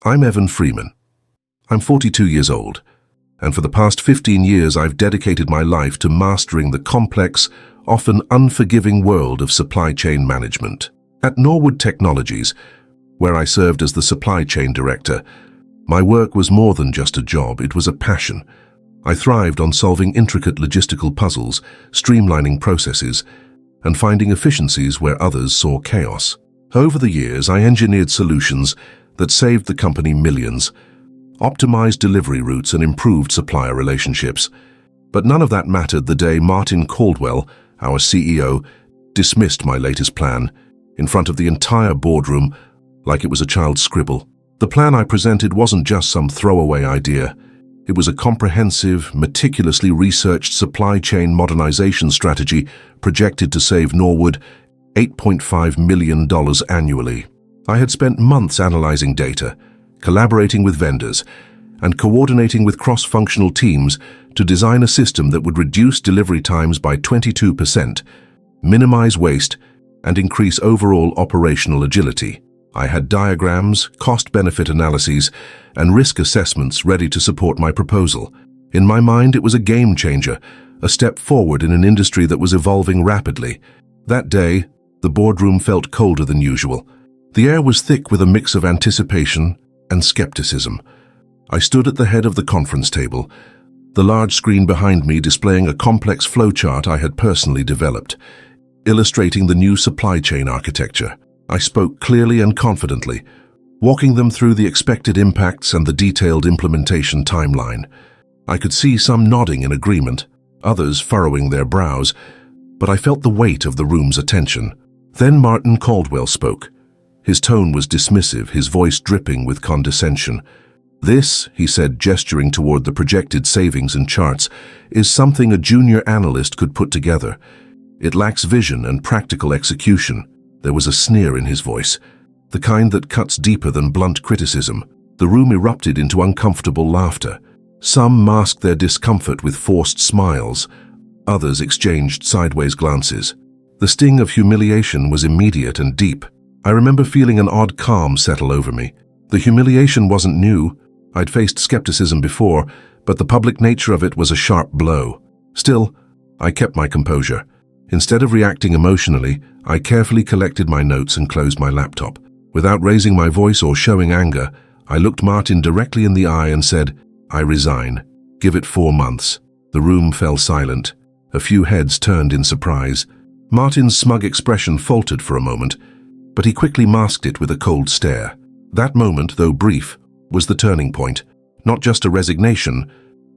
I'm Evan Freeman. I'm 42 years old, and for the past 15 years I've dedicated my life to mastering the complex, often unforgiving world of supply chain management. At Norwood Technologies, where I served as the supply chain director, my work was more than just a job, it was a passion. I thrived on solving intricate logistical puzzles, streamlining processes, and finding efficiencies where others saw chaos. Over the years, I engineered solutions that saved the company millions, optimized delivery routes, and improved supplier relationships. But none of that mattered the day Martin Caldwell, our CEO, dismissed my latest plan in front of the entire boardroom like it was a child's scribble. The plan I presented wasn't just some throwaway idea. It was a comprehensive, meticulously researched supply chain modernization strategy projected to save Norwood $8.5 million annually. I had spent months analyzing data, collaborating with vendors, and coordinating with cross-functional teams to design a system that would reduce delivery times by 22%, minimize waste, and increase overall operational agility. I had diagrams, cost-benefit analyses, and risk assessments ready to support my proposal. In my mind, it was a game changer, a step forward in an industry that was evolving rapidly. That day, the boardroom felt colder than usual. The air was thick with a mix of anticipation and skepticism. I stood at the head of the conference table, the large screen behind me displaying a complex flowchart I had personally developed, illustrating the new supply chain architecture. I spoke clearly and confidently, walking them through the expected impacts and the detailed implementation timeline. I could see some nodding in agreement, others furrowing their brows, but I felt the weight of the room's attention. Then Martin Caldwell spoke. His tone was dismissive, his voice dripping with condescension. "This," he said, gesturing toward the projected savings and charts, "is something a junior analyst could put together. It lacks vision and practical execution." There was a sneer in his voice, the kind that cuts deeper than blunt criticism. The room erupted into uncomfortable laughter. Some masked their discomfort with forced smiles. Others exchanged sideways glances. The sting of humiliation was immediate and deep. I remember feeling an odd calm settle over me. The humiliation wasn't new. I'd faced skepticism before, but the public nature of it was a sharp blow. Still, I kept my composure. Instead of reacting emotionally, I carefully collected my notes and closed my laptop. Without raising my voice or showing anger, I looked Martin directly in the eye and said, "I resign. Give it 4 months." The room fell silent. A few heads turned in surprise. Martin's smug expression faltered for a moment, but he quickly masked it with a cold stare. That moment, though brief, was the turning point. Not just a resignation,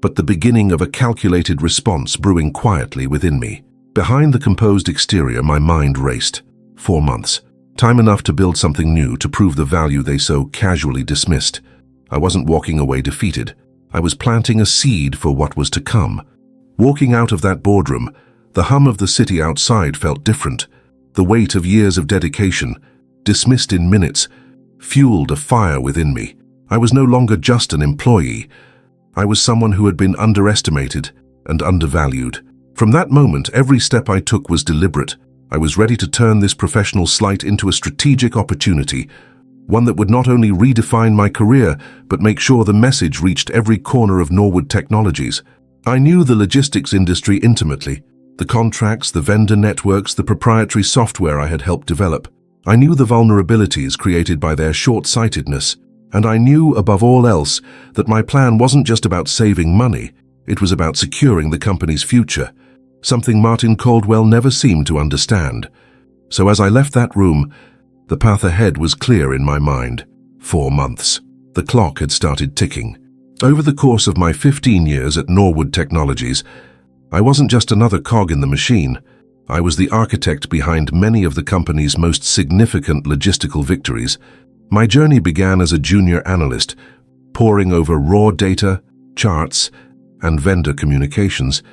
but the beginning of a calculated response brewing quietly within me. Behind the composed exterior, my mind raced. 4 months. Time enough to build something new, to prove the value they so casually dismissed. I wasn't walking away defeated. I was planting a seed for what was to come. Walking out of that boardroom, the hum of the city outside felt different. The weight of years of dedication, dismissed in minutes, fueled a fire within me. I was no longer just an employee. I was someone who had been underestimated and undervalued. From that moment, every step I took was deliberate. I was ready to turn this professional slight into a strategic opportunity, one that would not only redefine my career, but make sure the message reached every corner of Norwood Technologies. I knew the logistics industry intimately, the contracts, the vendor networks, the proprietary software I had helped develop. I knew the vulnerabilities created by their short-sightedness, and I knew, above all else, that my plan wasn't just about saving money, it was about securing the company's future, something Martin Caldwell never seemed to understand. So as I left that room, the path ahead was clear in my mind. 4 months. The clock had started ticking. Over the course of my 15 years at Norwood Technologies, I wasn't just another cog in the machine. I was the architect behind many of the company's most significant logistical victories. My journey began as a junior analyst, poring over raw data, charts, and vendor communications,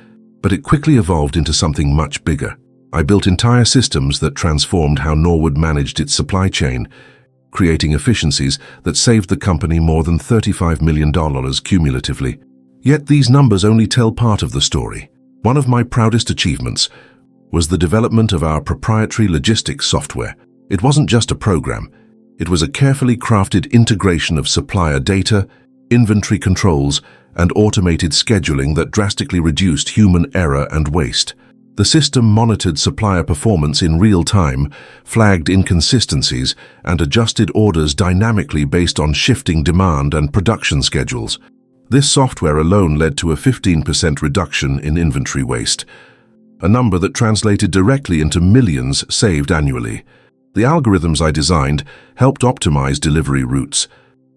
but it quickly evolved into something much bigger. I built entire systems that transformed how Norwood managed its supply chain, creating efficiencies that saved the company more than $35 million cumulatively. Yet these numbers only tell part of the story. One of my proudest achievements was the development of our proprietary logistics software. It wasn't just a program. It was a carefully crafted integration of supplier data, inventory controls, and automated scheduling that drastically reduced human error and waste. The system monitored supplier performance in real time, flagged inconsistencies, and adjusted orders dynamically based on shifting demand and production schedules. This software alone led to a 15% reduction in inventory waste, a number that translated directly into millions saved annually. The algorithms I designed helped optimize delivery routes,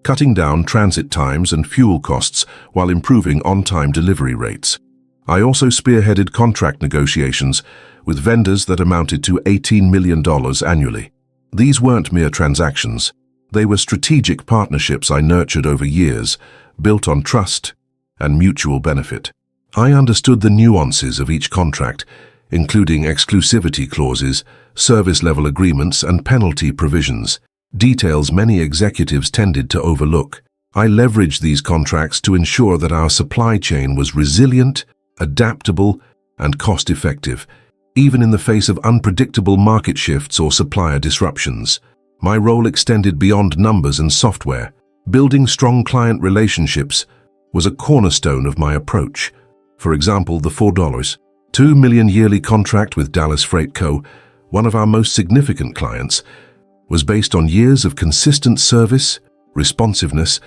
cutting down transit times and fuel costs while improving on-time delivery rates. I also spearheaded contract negotiations with vendors that amounted to $18 million annually. These weren't mere transactions. They were strategic partnerships I nurtured over years, built on trust and mutual benefit. I understood the nuances of each contract, including exclusivity clauses, service-level agreements, and penalty provisions, details many executives tended to overlook. I leveraged these contracts to ensure that our supply chain was resilient, adaptable, and cost-effective, even in the face of unpredictable market shifts or supplier disruptions. My role extended beyond numbers and software. Building strong client relationships was a cornerstone of my approach. For example, the $4.2 million yearly contract with Dallas Freight Co., one of our most significant clients, was based on years of consistent service, responsiveness,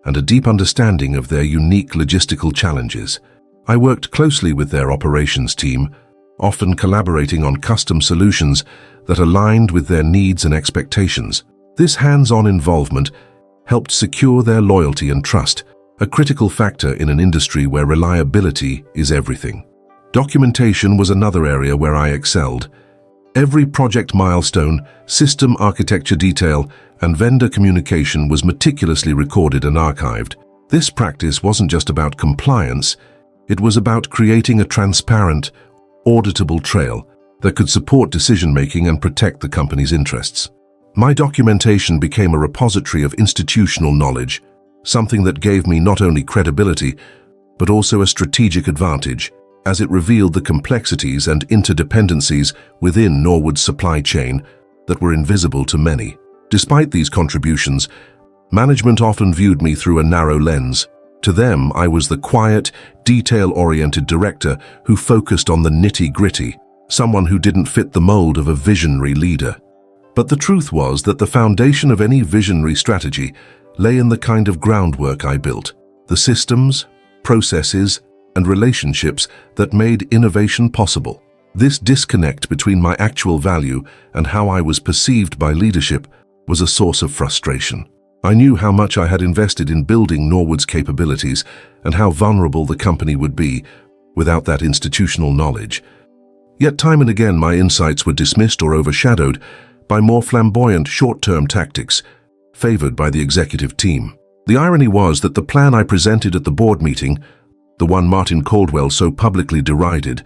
and a deep understanding of their unique logistical challenges. I worked closely with their operations team, often collaborating on custom solutions that aligned with their needs and expectations. This hands-on involvement helped secure their loyalty and trust, a critical factor in an industry where reliability is everything. Documentation was another area where I excelled. Every project milestone, system architecture detail, and vendor communication was meticulously recorded and archived. This practice wasn't just about compliance, it was about creating a transparent, auditable trail that could support decision-making and protect the company's interests. My documentation became a repository of institutional knowledge, something that gave me not only credibility, but also a strategic advantage, as it revealed the complexities and interdependencies within Norwood's supply chain that were invisible to many. Despite these contributions, management often viewed me through a narrow lens. To them, I was the quiet, detail-oriented director who focused on the nitty-gritty, someone who didn't fit the mold of a visionary leader. But the truth was that the foundation of any visionary strategy lay in the kind of groundwork I built, the systems, processes, and relationships that made innovation possible. This disconnect between my actual value and how I was perceived by leadership was a source of frustration. I knew how much I had invested in building Norwood's capabilities and how vulnerable the company would be without that institutional knowledge. Yet time and again my insights were dismissed or overshadowed by more flamboyant short-term tactics favored by the executive team. The irony was that the plan I presented at the board meeting, the one Martin Caldwell so publicly derided,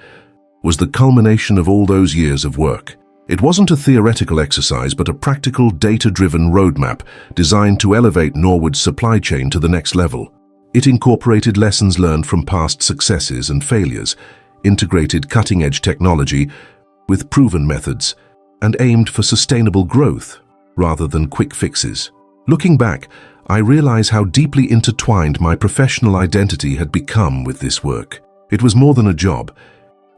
was the culmination of all those years of work. It wasn't a theoretical exercise, but a practical, data-driven roadmap designed to elevate Norwood's supply chain to the next level. It incorporated lessons learned from past successes and failures, integrated cutting-edge technology with proven methods, and aimed for sustainable growth rather than quick fixes. Looking back, I realize how deeply intertwined my professional identity had become with this work. It was more than a job.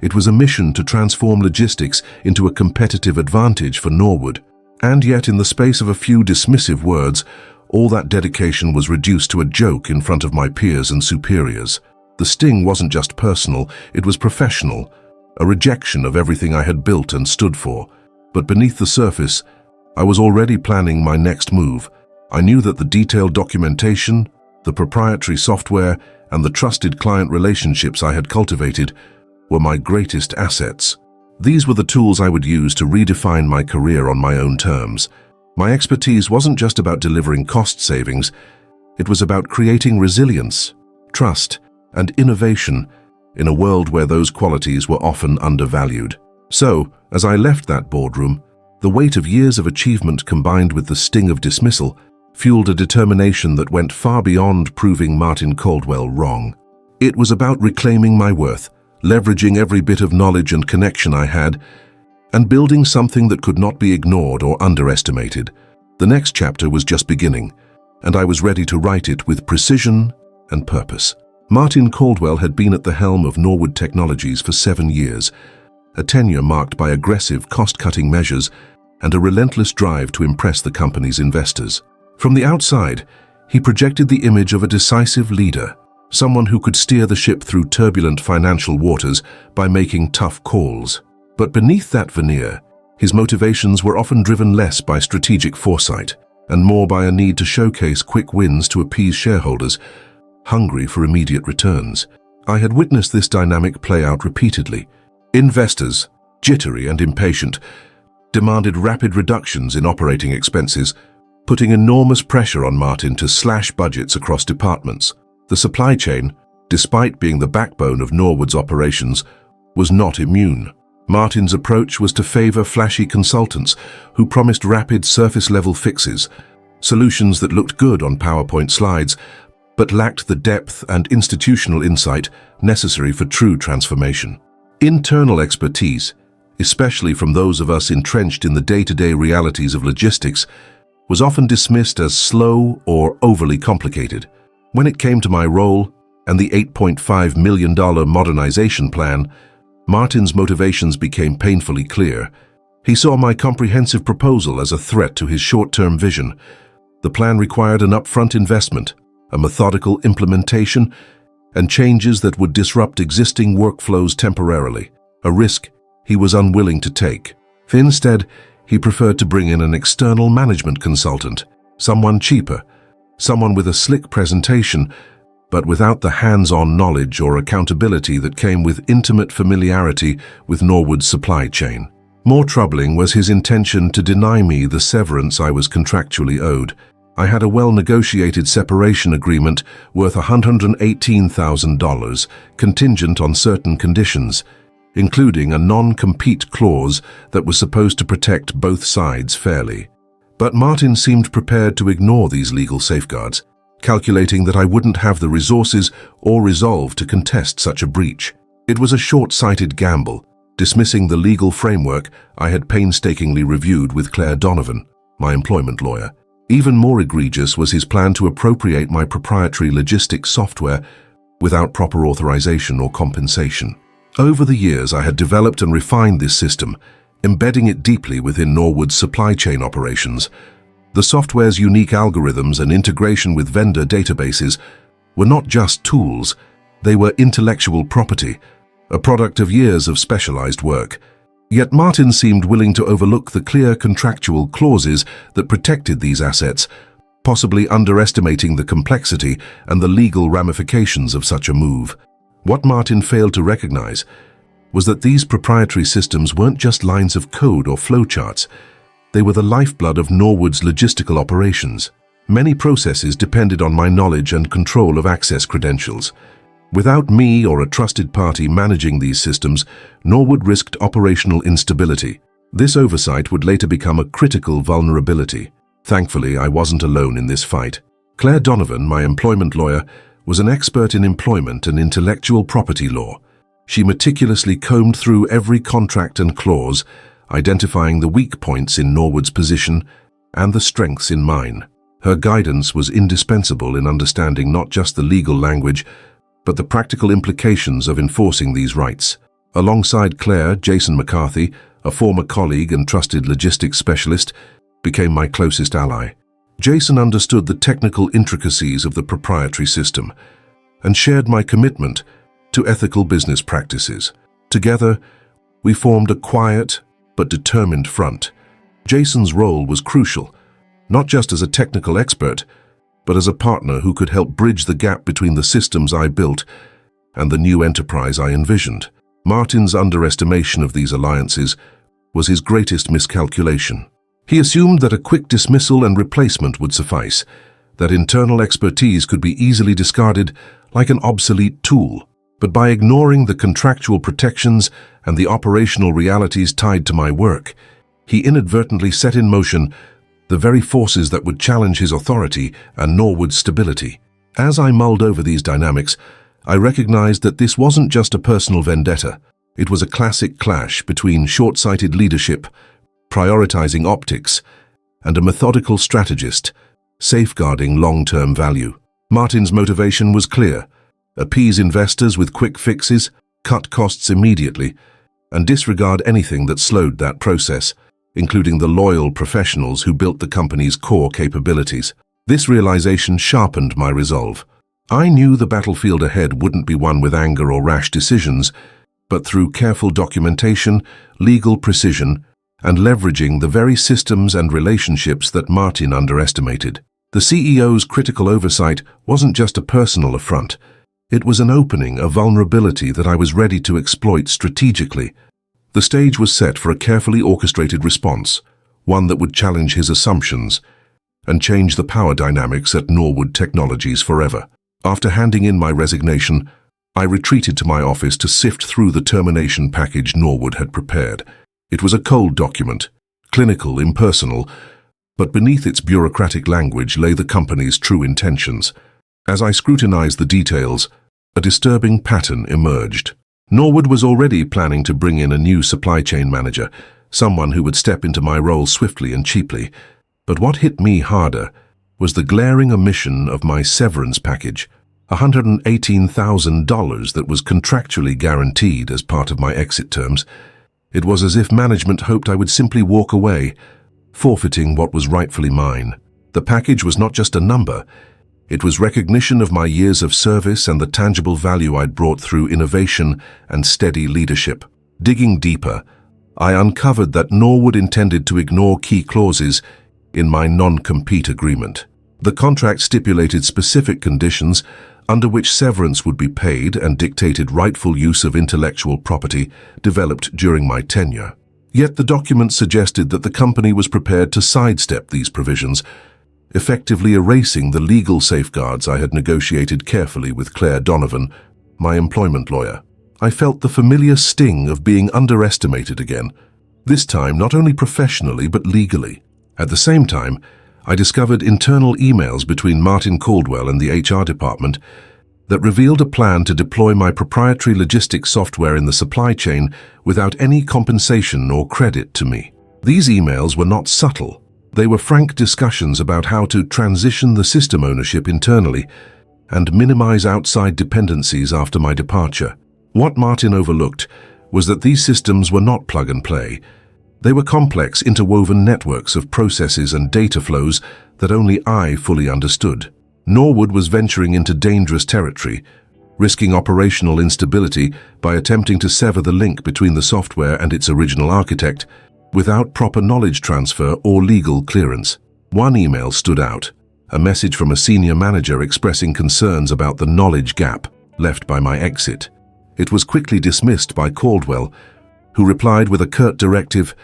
It was a mission to transform logistics into a competitive advantage for Norwood. And yet, in the space of a few dismissive words, all that dedication was reduced to a joke in front of my peers and superiors. The sting wasn't just personal, it was professional, a rejection of everything I had built and stood for. But beneath the surface, I was already planning my next move. I knew that the detailed documentation, the proprietary software, and the trusted client relationships I had cultivated were my greatest assets. These were the tools I would use to redefine my career on my own terms. My expertise wasn't just about delivering cost savings, it was about creating resilience, trust, and innovation in a world where those qualities were often undervalued. So, as I left that boardroom, the weight of years of achievement combined with the sting of dismissal fueled a determination that went far beyond proving Martin Caldwell wrong. It was about reclaiming my worth, leveraging every bit of knowledge and connection I had, and building something that could not be ignored or underestimated. The next chapter was just beginning, and I was ready to write it with precision and purpose. Martin Caldwell had been at the helm of Norwood Technologies for 7 years, a tenure marked by aggressive cost-cutting measures and a relentless drive to impress the company's investors. From the outside, he projected the image of a decisive leader, someone who could steer the ship through turbulent financial waters by making tough calls. But beneath that veneer, his motivations were often driven less by strategic foresight and more by a need to showcase quick wins to appease shareholders, hungry for immediate returns. I had witnessed this dynamic play out repeatedly. Investors, jittery and impatient, demanded rapid reductions in operating expenses, putting enormous pressure on Martin to slash budgets across departments. The supply chain, despite being the backbone of Norwood's operations, was not immune. Martin's approach was to favor flashy consultants who promised rapid surface-level fixes, solutions that looked good on PowerPoint slides, but lacked the depth and institutional insight necessary for true transformation. Internal expertise, especially from those of us entrenched in the day-to-day realities of logistics, was often dismissed as slow or overly complicated. When it came to my role and the $8.5 million modernization plan, Martin's motivations became painfully clear. He saw my comprehensive proposal as a threat to his short-term vision. The plan required an upfront investment, a methodical implementation, and changes that would disrupt existing workflows temporarily, a risk he was unwilling to take. Instead, he preferred to bring in an external management consultant, someone cheaper, someone with a slick presentation, but without the hands-on knowledge or accountability that came with intimate familiarity with Norwood's supply chain. More troubling was his intention to deny me the severance I was contractually owed. I had a well-negotiated separation agreement worth $118,000, contingent on certain conditions, including a non-compete clause that was supposed to protect both sides fairly. But Martin seemed prepared to ignore these legal safeguards, calculating that I wouldn't have the resources or resolve to contest such a breach. It was a short-sighted gamble, dismissing the legal framework I had painstakingly reviewed with Claire Donovan, my employment lawyer. Even more egregious was his plan to appropriate my proprietary logistics software without proper authorization or compensation. Over the years, I had developed and refined this system, embedding it deeply within Norwood's supply chain operations. The software's unique algorithms and integration with vendor databases were not just tools, they were intellectual property, a product of years of specialized work. Yet Martin seemed willing to overlook the clear contractual clauses that protected these assets, possibly underestimating the complexity and the legal ramifications of such a move. What Martin failed to recognize was that these proprietary systems weren't just lines of code or flowcharts. They were the lifeblood of Norwood's logistical operations. Many processes depended on my knowledge and control of access credentials. Without me or a trusted party managing these systems, Norwood risked operational instability. This oversight would later become a critical vulnerability. Thankfully, I wasn't alone in this fight. Claire Donovan, my employment lawyer, was an expert in employment and intellectual property law. She meticulously combed through every contract and clause, identifying the weak points in Norwood's position and the strengths in mine. Her guidance was indispensable in understanding not just the legal language, but the practical implications of enforcing these rights. Alongside Claire, Jason McCarthy, a former colleague and trusted logistics specialist, became my closest ally. Jason understood the technical intricacies of the proprietary system and shared my commitment to ethical business practices. Together, we formed a quiet but determined front. Jason's role was crucial, not just as a technical expert, but as a partner who could help bridge the gap between the systems I built and the new enterprise I envisioned. Martin's underestimation of these alliances was his greatest miscalculation. He assumed that a quick dismissal and replacement would suffice, that internal expertise could be easily discarded like an obsolete tool. But by ignoring the contractual protections and the operational realities tied to my work, he inadvertently set in motion the very forces that would challenge his authority and Norwood's stability. As I mulled over these dynamics, I recognized that this wasn't just a personal vendetta. It was a classic clash between short-sighted leadership, prioritizing optics, and a methodical strategist, safeguarding long-term value. Martin's motivation was clear: appease investors with quick fixes, cut costs immediately, and disregard anything that slowed that process, including the loyal professionals who built the company's core capabilities. This realization sharpened my resolve. I knew the battlefield ahead wouldn't be won with anger or rash decisions, but through careful documentation, legal precision, and leveraging the very systems and relationships that Martin underestimated. The CEO's critical oversight wasn't just a personal affront. It was an opening, a vulnerability that I was ready to exploit strategically. The stage was set for a carefully orchestrated response, one that would challenge his assumptions and change the power dynamics at Norwood Technologies forever. After handing in my resignation, I retreated to my office to sift through the termination package Norwood had prepared. It was a cold document, clinical, impersonal, but beneath its bureaucratic language lay the company's true intentions. As I scrutinized the details, a disturbing pattern emerged. Norwood was already planning to bring in a new supply chain manager, someone who would step into my role swiftly and cheaply. But what hit me harder was the glaring omission of my severance package, $118,000 that was contractually guaranteed as part of my exit terms. It was as if management hoped I would simply walk away, forfeiting what was rightfully mine. The package was not just a number. It was recognition of my years of service and the tangible value I'd brought through innovation and steady leadership. Digging deeper, I uncovered that Norwood intended to ignore key clauses in my non-compete agreement. The contract stipulated specific conditions under which severance would be paid and dictated rightful use of intellectual property developed during my tenure. Yet the document suggested that the company was prepared to sidestep these provisions, effectively erasing the legal safeguards I had negotiated carefully with Claire Donovan, my employment lawyer. I felt the familiar sting of being underestimated again, this time not only professionally but legally. At the same time, I discovered internal emails between Martin Caldwell and the HR department that revealed a plan to deploy my proprietary logistics software in the supply chain without any compensation or credit to me. These emails were not subtle. They were frank discussions about how to transition the system ownership internally and minimize outside dependencies after my departure. What Martin overlooked was that these systems were not plug and play. They were complex, interwoven networks of processes and data flows that only I fully understood. Norwood was venturing into dangerous territory, risking operational instability by attempting to sever the link between the software and its original architect without proper knowledge transfer or legal clearance. One email stood out, a message from a senior manager expressing concerns about the knowledge gap left by my exit. It was quickly dismissed by Caldwell, who replied with a curt directive: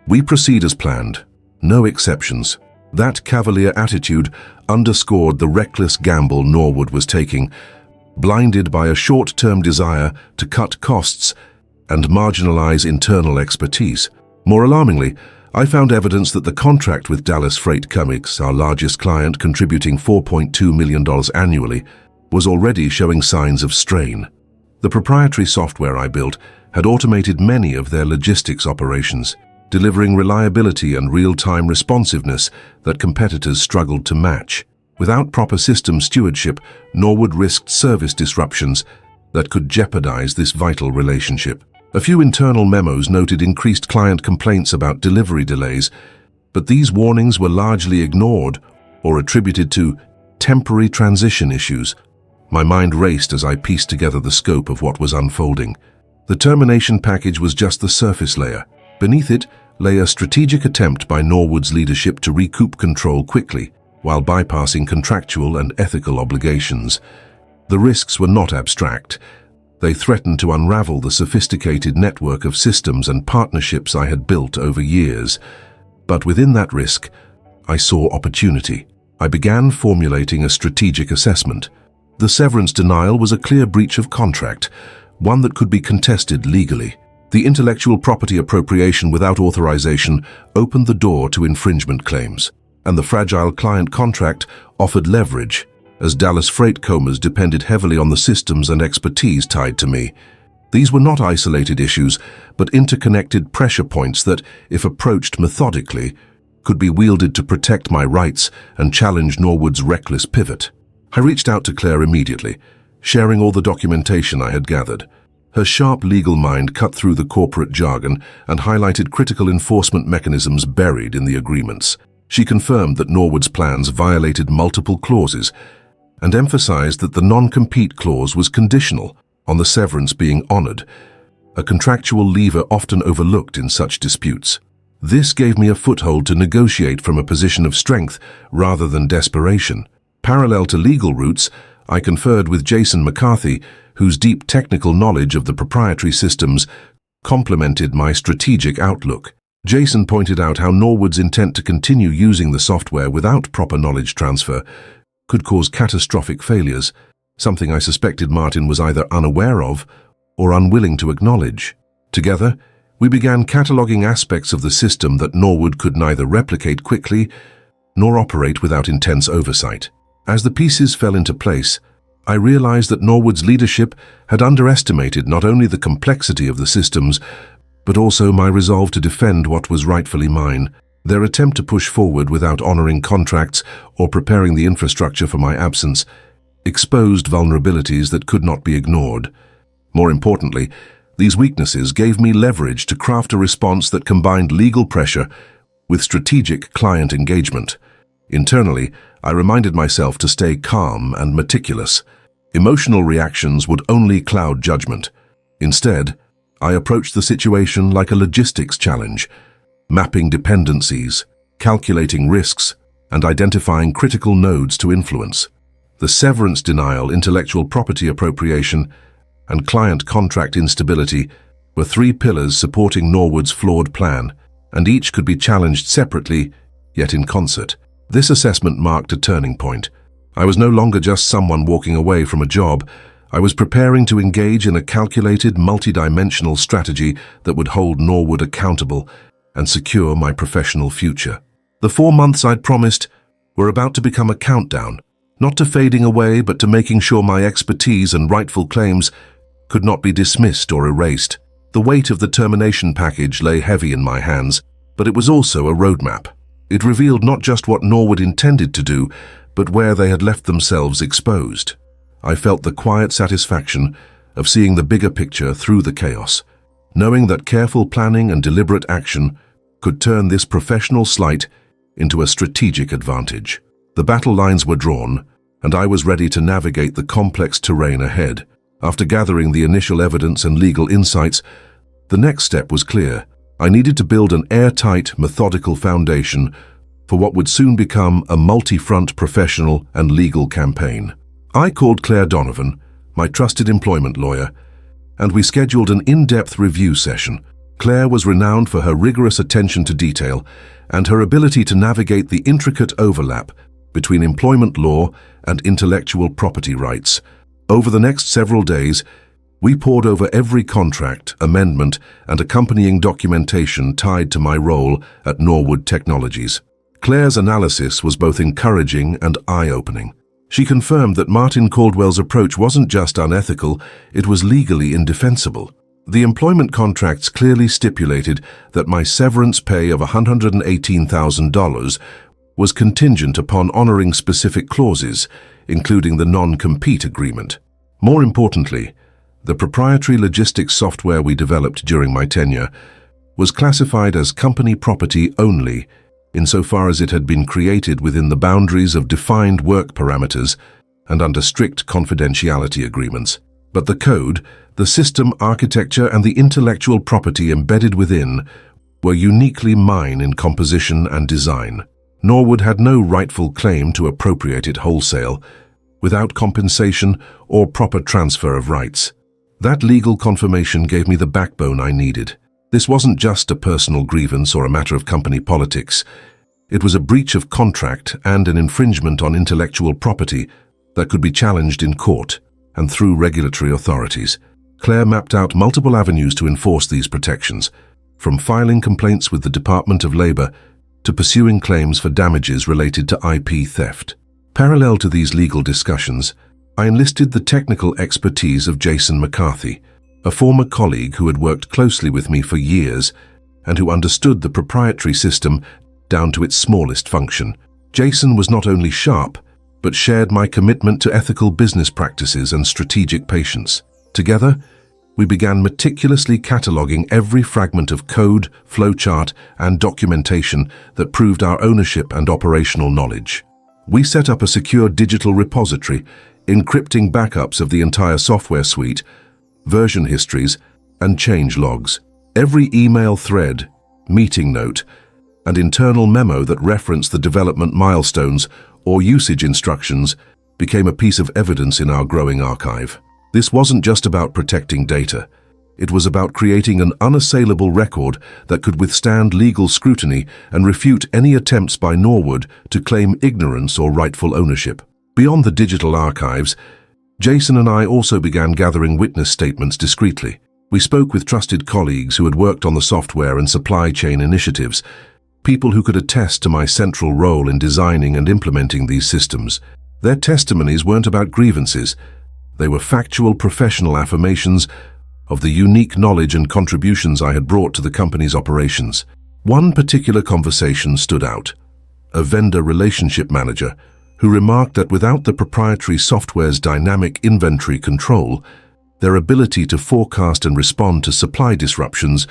"We proceed as planned, no exceptions." That cavalier attitude underscored the reckless gamble Norwood was taking, blinded by a short-term desire to cut costs and marginalize internal expertise. More alarmingly, I found evidence that the contract with Dallas Freight Comics, our largest client contributing $4.2 million annually, was already showing signs of strain. The proprietary software I built had automated many of their logistics operations, delivering reliability and real-time responsiveness that competitors struggled to match. Without proper system stewardship, Norwood risked service disruptions that could jeopardize this vital relationship. A few internal memos noted increased client complaints about delivery delays, but these warnings were largely ignored or attributed to temporary transition issues. My mind raced as I pieced together the scope of what was unfolding. The termination package was just the surface layer. Beneath it lay a strategic attempt by Norwood's leadership to recoup control quickly, while bypassing contractual and ethical obligations. The risks were not abstract. They threatened to unravel the sophisticated network of systems and partnerships I had built over years. But within that risk, I saw opportunity. I began formulating a strategic assessment. The severance denial was a clear breach of contract, one that could be contested legally. The intellectual property appropriation without authorization opened the door to infringement claims, and the fragile client contract offered leverage, as Dallas Freight Comas depended heavily on the systems and expertise tied to me. These were not isolated issues, but interconnected pressure points that, if approached methodically, could be wielded to protect my rights and challenge Norwood's reckless pivot. I reached out to Claire immediately, sharing all the documentation I had gathered. Her sharp legal mind cut through the corporate jargon and highlighted critical enforcement mechanisms buried in the agreements. She confirmed that Norwood's plans violated multiple clauses and emphasized that the non-compete clause was conditional on the severance being honored, a contractual lever often overlooked in such disputes. This gave me a foothold to negotiate from a position of strength rather than desperation. Parallel to legal routes, I conferred with Jason McCarthy, whose deep technical knowledge of the proprietary systems complemented my strategic outlook. Jason pointed out how Norwood's intent to continue using the software without proper knowledge transfer could cause catastrophic failures, something I suspected Martin was either unaware of or unwilling to acknowledge. Together, we began cataloging aspects of the system that Norwood could neither replicate quickly nor operate without intense oversight. As the pieces fell into place, I realized that Norwood's leadership had underestimated not only the complexity of the systems, but also my resolve to defend what was rightfully mine. Their attempt to push forward without honoring contracts or preparing the infrastructure for my absence exposed vulnerabilities that could not be ignored. More importantly, these weaknesses gave me leverage to craft a response that combined legal pressure with strategic client engagement. Internally, I reminded myself to stay calm and meticulous. Emotional reactions would only cloud judgment. Instead, I approached the situation like a logistics challenge, mapping dependencies, calculating risks, and identifying critical nodes to influence. The severance denial, intellectual property appropriation, and client contract instability were three pillars supporting Norwood's flawed plan, and each could be challenged separately, yet in concert. This assessment marked a turning point. I was no longer just someone walking away from a job. I was preparing to engage in a calculated, multidimensional strategy that would hold Norwood accountable and secure my professional future. The 4 months I'd promised were about to become a countdown, not to fading away, but to making sure my expertise and rightful claims could not be dismissed or erased. The weight of the termination package lay heavy in my hands, but it was also a roadmap. It revealed not just what Norwood intended to do, but where they had left themselves exposed. I felt the quiet satisfaction of seeing the bigger picture through the chaos, knowing that careful planning and deliberate action could turn this professional slight into a strategic advantage. The battle lines were drawn, and I was ready to navigate the complex terrain ahead. After gathering the initial evidence and legal insights, the next step was clear. I needed to build an airtight, methodical foundation for what would soon become a multi-front professional and legal campaign. I called Claire Donovan, my trusted employment lawyer, and we scheduled an in-depth review session. Claire was renowned for her rigorous attention to detail and her ability to navigate the intricate overlap between employment law and intellectual property rights. Over the next several days, we pored over every contract, amendment, and accompanying documentation tied to my role at Norwood Technologies. Claire's analysis was both encouraging and eye-opening. She confirmed that Martin Caldwell's approach wasn't just unethical, it was legally indefensible. The employment contracts clearly stipulated that my severance pay of $118,000 was contingent upon honoring specific clauses, including the non-compete agreement. More importantly, the proprietary logistics software we developed during my tenure was classified as company property only, insofar as it had been created within the boundaries of defined work parameters and under strict confidentiality agreements. But the code, the system architecture, and the intellectual property embedded within were uniquely mine in composition and design. Norwood had no rightful claim to appropriate it wholesale, without compensation or proper transfer of rights. That legal confirmation gave me the backbone I needed. This wasn't just a personal grievance or a matter of company politics. It was a breach of contract and an infringement on intellectual property that could be challenged in court and through regulatory authorities. Claire mapped out multiple avenues to enforce these protections, from filing complaints with the Department of Labor to pursuing claims for damages related to IP theft. Parallel to these legal discussions, I enlisted the technical expertise of Jason McCarthy, a former colleague who had worked closely with me for years and who understood the proprietary system down to its smallest function. Jason was not only sharp, but shared my commitment to ethical business practices and strategic patience. Together, we began meticulously cataloging every fragment of code, flowchart, and documentation that proved our ownership and operational knowledge. We set up a secure digital repository, encrypting backups of the entire software suite, version histories, and change logs. Every email thread, meeting note, and internal memo that referenced the development milestones or usage instructions became a piece of evidence in our growing archive. This wasn't just about protecting data. It was about creating an unassailable record that could withstand legal scrutiny and refute any attempts by Norwood to claim ignorance or rightful ownership. Beyond the digital archives, Jason and I also began gathering witness statements discreetly. We spoke with trusted colleagues who had worked on the software and supply chain initiatives, people who could attest to my central role in designing and implementing these systems. Their testimonies weren't about grievances. They were factual professional affirmations of the unique knowledge and contributions I had brought to the company's operations. One particular conversation stood out. A vendor relationship manager who remarked that without the proprietary software's dynamic inventory control, their ability to forecast and respond to supply disruptions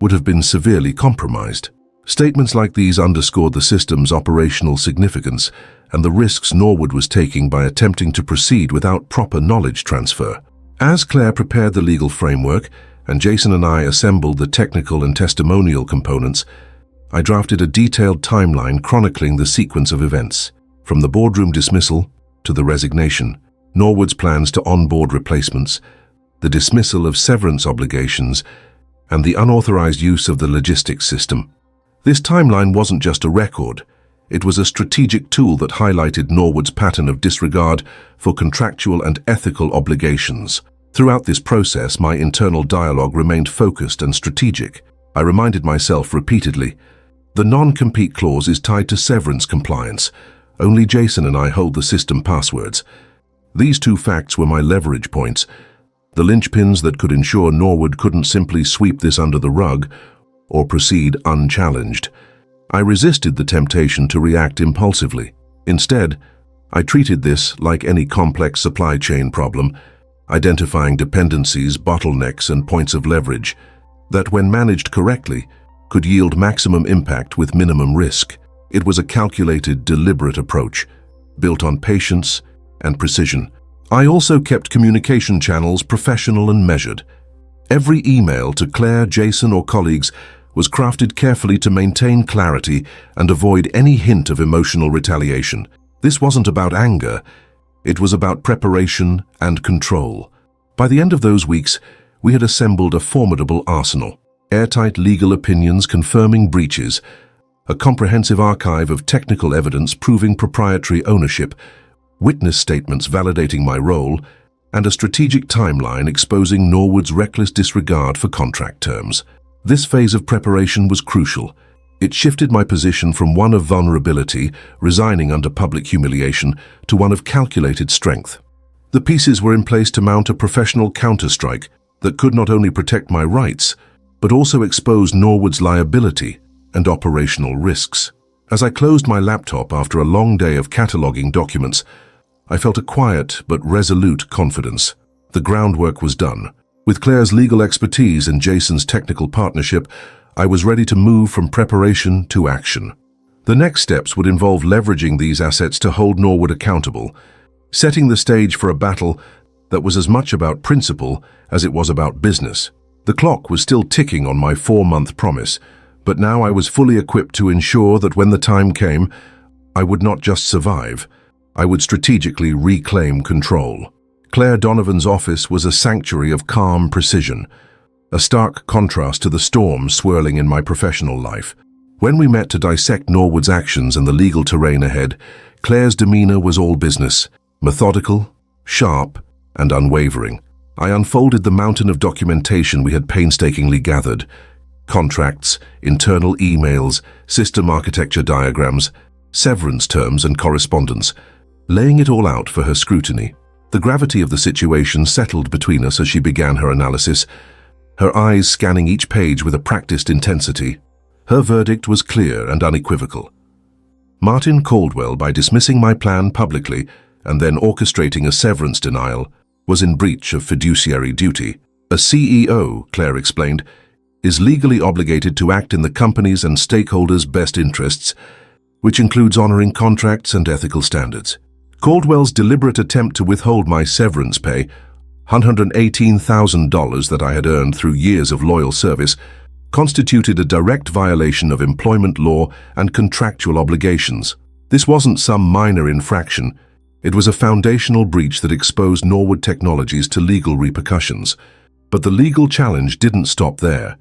would have been severely compromised. Statements like these underscored the system's operational significance and the risks Norwood was taking by attempting to proceed without proper knowledge transfer. As Claire prepared the legal framework and Jason and I assembled the technical and testimonial components, I drafted a detailed timeline chronicling the sequence of events, from the boardroom dismissal to the resignation, Norwood's plans to onboard replacements, the dismissal of severance obligations, and the unauthorized use of the logistics system. This timeline wasn't just a record. It was a strategic tool that highlighted Norwood's pattern of disregard for contractual and ethical obligations. Throughout this process, my internal dialogue remained focused and strategic. I reminded myself repeatedly, the non-compete clause is tied to severance compliance. Only Jason and I hold the system passwords. These two facts were my leverage points, the linchpins that could ensure Norwood couldn't simply sweep this under the rug or proceed unchallenged. I resisted the temptation to react impulsively. Instead, I treated this like any complex supply chain problem, identifying dependencies, bottlenecks, and points of leverage that, when managed correctly, could yield maximum impact with minimum risk. It was a calculated, deliberate approach, built on patience and precision. I also kept communication channels professional and measured. Every email to Claire, Jason, or colleagues was crafted carefully to maintain clarity and avoid any hint of emotional retaliation. This wasn't about anger. It was about preparation and control. By the end of those weeks, we had assembled a formidable arsenal. Airtight legal opinions confirming breaches, a comprehensive archive of technical evidence proving proprietary ownership, witness statements validating my role, and a strategic timeline exposing Norwood's reckless disregard for contract terms. This phase of preparation was crucial. It shifted my position from one of vulnerability, resigning under public humiliation, to one of calculated strength. The pieces were in place to mount a professional counterstrike that could not only protect my rights, but also expose Norwood's liability and operational risks. As I closed my laptop after a long day of cataloging documents, I felt a quiet but resolute confidence. The groundwork was done. With Claire's legal expertise and Jason's technical partnership, I was ready to move from preparation to action. The next steps would involve leveraging these assets to hold Norwood accountable, setting the stage for a battle that was as much about principle as it was about business. The clock was still ticking on my 4-month promise, but now I was fully equipped to ensure that when the time came, I would not just survive, I would strategically reclaim control. Claire Donovan's office was a sanctuary of calm precision, a stark contrast to the storm swirling in my professional life. When we met to dissect Norwood's actions and the legal terrain ahead, Claire's demeanor was all business, methodical, sharp, and unwavering. I unfolded the mountain of documentation we had painstakingly gathered: contracts, internal emails, system architecture diagrams, severance terms, and correspondence, laying it all out for her scrutiny. The gravity of the situation settled between us as she began her analysis, her eyes scanning each page with a practiced intensity. Her verdict was clear and unequivocal. Martin Caldwell, by dismissing my plan publicly and then orchestrating a severance denial, was in breach of fiduciary duty. A CEO, Claire explained, is legally obligated to act in the company's and stakeholders' best interests, which includes honoring contracts and ethical standards. Caldwell's deliberate attempt to withhold my severance pay, $118,000 that I had earned through years of loyal service, constituted a direct violation of employment law and contractual obligations. This wasn't some minor infraction. It was a foundational breach that exposed Norwood Technologies to legal repercussions. But the legal challenge didn't stop there.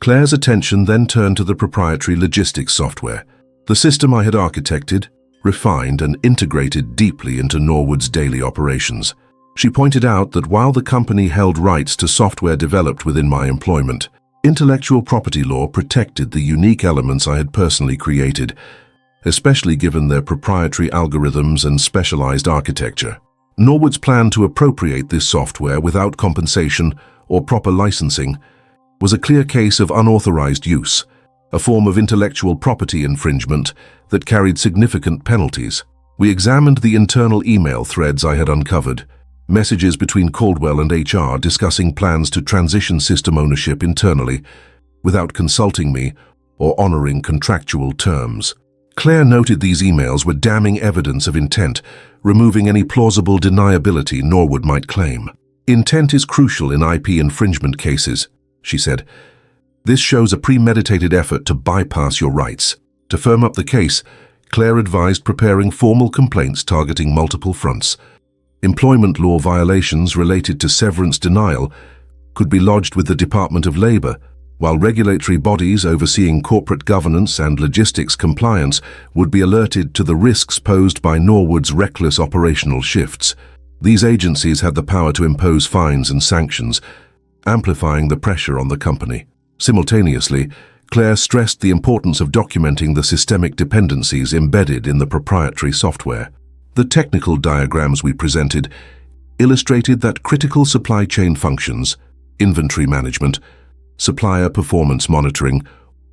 Claire's attention then turned to the proprietary logistics software, the system I had architected, refined, and integrated deeply into Norwood's daily operations. She pointed out that while the company held rights to software developed within my employment, intellectual property law protected the unique elements I had personally created, especially given their proprietary algorithms and specialized architecture. Norwood's plan to appropriate this software without compensation or proper licensing was a clear case of unauthorized use, a form of intellectual property infringement that carried significant penalties. We examined the internal email threads I had uncovered, messages between Caldwell and HR discussing plans to transition system ownership internally without consulting me or honoring contractual terms. Claire noted these emails were damning evidence of intent, removing any plausible deniability Norwood might claim. Intent is crucial in IP infringement cases, she said. This shows a premeditated effort to bypass your rights. To firm up the case, Claire advised preparing formal complaints targeting multiple fronts. Employment law violations related to severance denial could be lodged with the Department of Labor, while regulatory bodies overseeing corporate governance and logistics compliance would be alerted to the risks posed by Norwood's reckless operational shifts. These agencies had the power to impose fines and sanctions, amplifying the pressure on the company. Simultaneously, Claire stressed the importance of documenting the systemic dependencies embedded in the proprietary software. The technical diagrams we presented illustrated that critical supply chain functions, inventory management, supplier performance monitoring,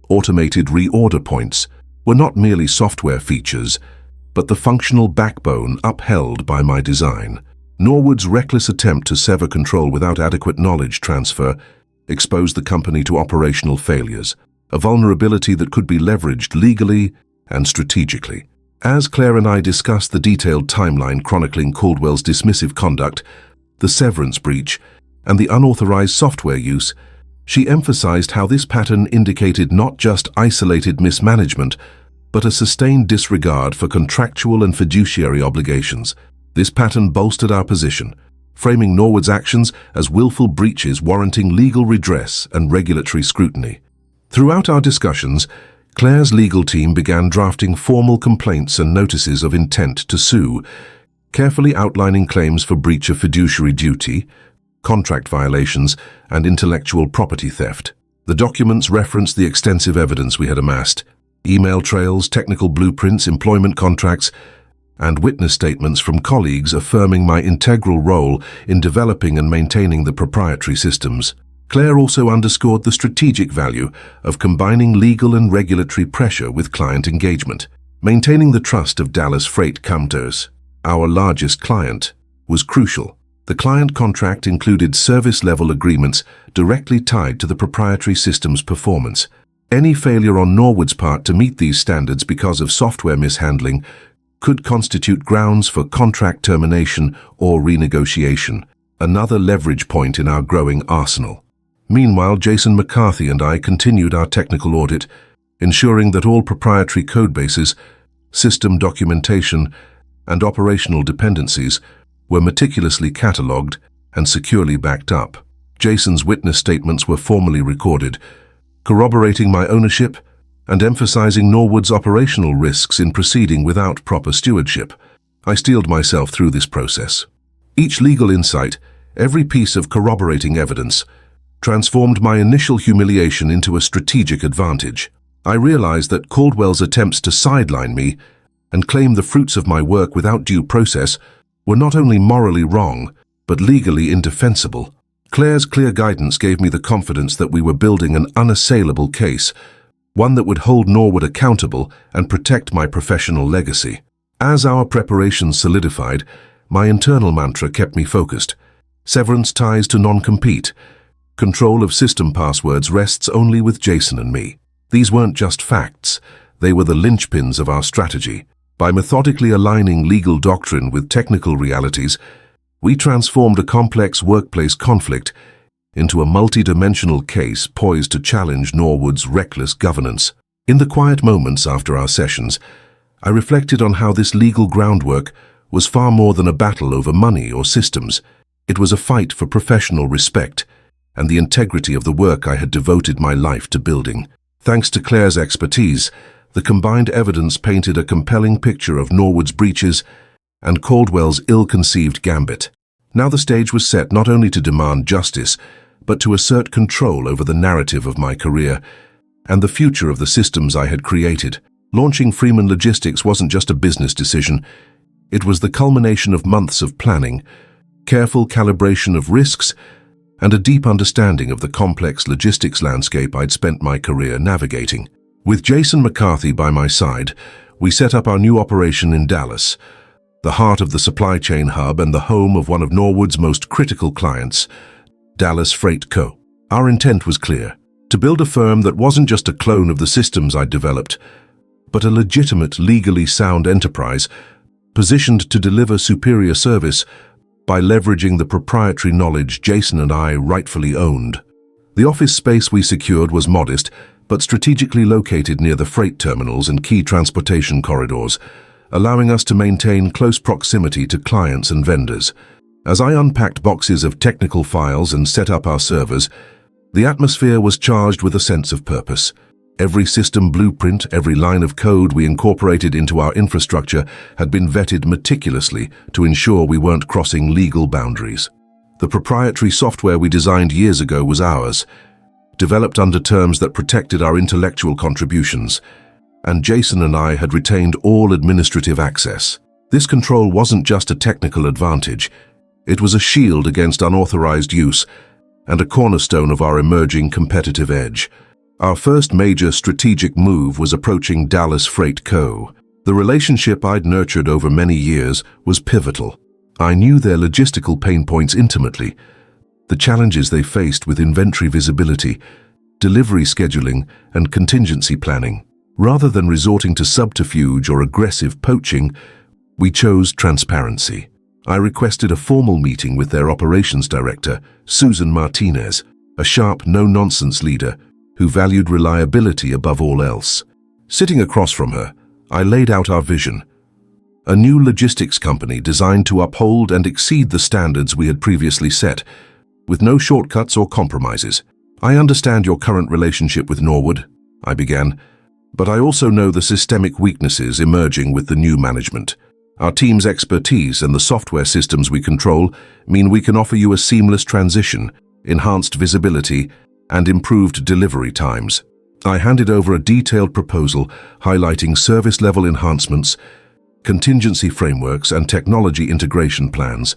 automated reorder points, were not merely software features, but the functional backbone upheld by my design. Norwood's reckless attempt to sever control without adequate knowledge transfer exposed the company to operational failures, a vulnerability that could be leveraged legally and strategically. As Claire and I discussed the detailed timeline chronicling Caldwell's dismissive conduct, the severance breach, and the unauthorized software use, she emphasized how this pattern indicated not just isolated mismanagement, but a sustained disregard for contractual and fiduciary obligations. This pattern bolstered our position, framing Norwood's actions as willful breaches warranting legal redress and regulatory scrutiny. Throughout our discussions, Claire's legal team began drafting formal complaints and notices of intent to sue, carefully outlining claims for breach of fiduciary duty, contract violations, and intellectual property theft. The documents referenced the extensive evidence we had amassed: email trails, technical blueprints, employment contracts, and witness statements from colleagues affirming my integral role in developing and maintaining the proprietary systems. Claire also underscored the strategic value of combining legal and regulatory pressure with client engagement. Maintaining the trust of Dallas Freight Counters, our largest client, was crucial. The client contract included service-level agreements directly tied to the proprietary system's performance. Any failure on Norwood's part to meet these standards because of software mishandling could constitute grounds for contract termination or renegotiation, another leverage point in our growing arsenal. Meanwhile, Jason McCarthy and I continued our technical audit, ensuring that all proprietary codebases, system documentation, and operational dependencies were meticulously catalogued and securely backed up. Jason's witness statements were formally recorded, corroborating my ownership and emphasizing Norwood's operational risks in proceeding without proper stewardship. I steeled myself through this process. Each legal insight, every piece of corroborating evidence, transformed my initial humiliation into a strategic advantage. I realized that Caldwell's attempts to sideline me and claim the fruits of my work without due process were not only morally wrong, but legally indefensible. Claire's clear guidance gave me the confidence that we were building an unassailable case, one that would hold Norwood accountable and protect my professional legacy. As our preparations solidified, my internal mantra kept me focused. Severance ties to non-compete. Control of system passwords rests only with Jason and me. These weren't just facts, they were the linchpins of our strategy. By methodically aligning legal doctrine with technical realities, we transformed a complex workplace conflict into a multi-dimensional case poised to challenge Norwood's reckless governance. In the quiet moments after our sessions, I reflected on how this legal groundwork was far more than a battle over money or systems. It was a fight for professional respect and the integrity of the work I had devoted my life to building. Thanks to Claire's expertise, the combined evidence painted a compelling picture of Norwood's breaches and Caldwell's ill-conceived gambit. Now the stage was set not only to demand justice, but to assert control over the narrative of my career and the future of the systems I had created. Launching Freeman Logistics wasn't just a business decision. It was the culmination of months of planning, careful calibration of risks, and a deep understanding of the complex logistics landscape I'd spent my career navigating. With Jason McCarthy by my side, we set up our new operation in Dallas, the heart of the supply chain hub and the home of one of Norwood's most critical clients, Dallas Freight Co. Our intent was clear: to build a firm that wasn't just a clone of the systems I'd developed, but a legitimate, legally sound enterprise positioned to deliver superior service by leveraging the proprietary knowledge Jason and I rightfully owned. The office space we secured was modest, but strategically located near the freight terminals and key transportation corridors, allowing us to maintain close proximity to clients and vendors. As I unpacked boxes of technical files and set up our servers, the atmosphere was charged with a sense of purpose. Every system blueprint, every line of code we incorporated into our infrastructure had been vetted meticulously to ensure we weren't crossing legal boundaries. The proprietary software we designed years ago was ours, developed under terms that protected our intellectual contributions, and Jason and I had retained all administrative access. This control wasn't just a technical advantage, it was a shield against unauthorized use and a cornerstone of our emerging competitive edge. Our first major strategic move was approaching Dallas Freight Co. The relationship I'd nurtured over many years was pivotal. I knew their logistical pain points intimately, the challenges they faced with inventory visibility, delivery scheduling, and contingency planning. Rather than resorting to subterfuge or aggressive poaching, we chose transparency. I requested a formal meeting with their operations director, Susan Martinez, a sharp, no-nonsense leader who valued reliability above all else. Sitting across from her, I laid out our vision: a new logistics company designed to uphold and exceed the standards we had previously set, with no shortcuts or compromises. "I understand your current relationship with Norwood," I began, "but I also know the systemic weaknesses emerging with the new management. Our team's expertise and the software systems we control mean we can offer you a seamless transition, enhanced visibility, and improved delivery times." I handed over a detailed proposal highlighting service-level enhancements, contingency frameworks, and technology integration plans.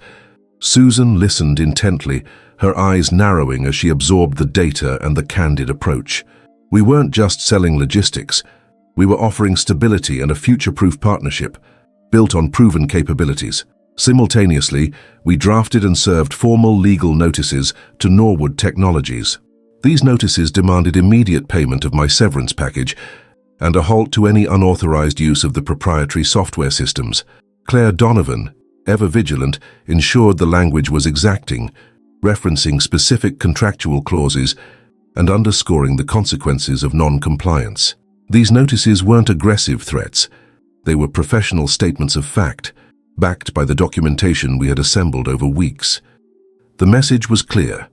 Susan listened intently, her eyes narrowing as she absorbed the data and the candid approach. We weren't just selling logistics. We were offering stability and a future-proof partnership, built on proven capabilities. Simultaneously, we drafted and served formal legal notices to Norwood Technologies. These notices demanded immediate payment of my severance package and a halt to any unauthorized use of the proprietary software systems. Claire Donovan, ever vigilant, ensured the language was exacting, referencing specific contractual clauses and underscoring the consequences of non-compliance. These notices weren't aggressive threats. They were professional statements of fact, backed by the documentation we had assembled over weeks. The message was clear.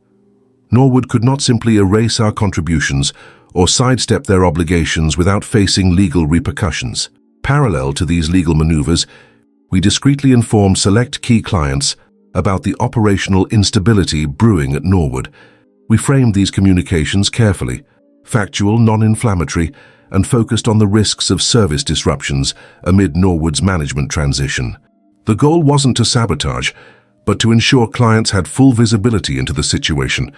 Norwood could not simply erase our contributions or sidestep their obligations without facing legal repercussions. Parallel to these legal maneuvers, we discreetly informed select key clients about the operational instability brewing at Norwood. We framed these communications carefully, factual, non-inflammatory, and focused on the risks of service disruptions amid Norwood's management transition. The goal wasn't to sabotage, but to ensure clients had full visibility into the situation,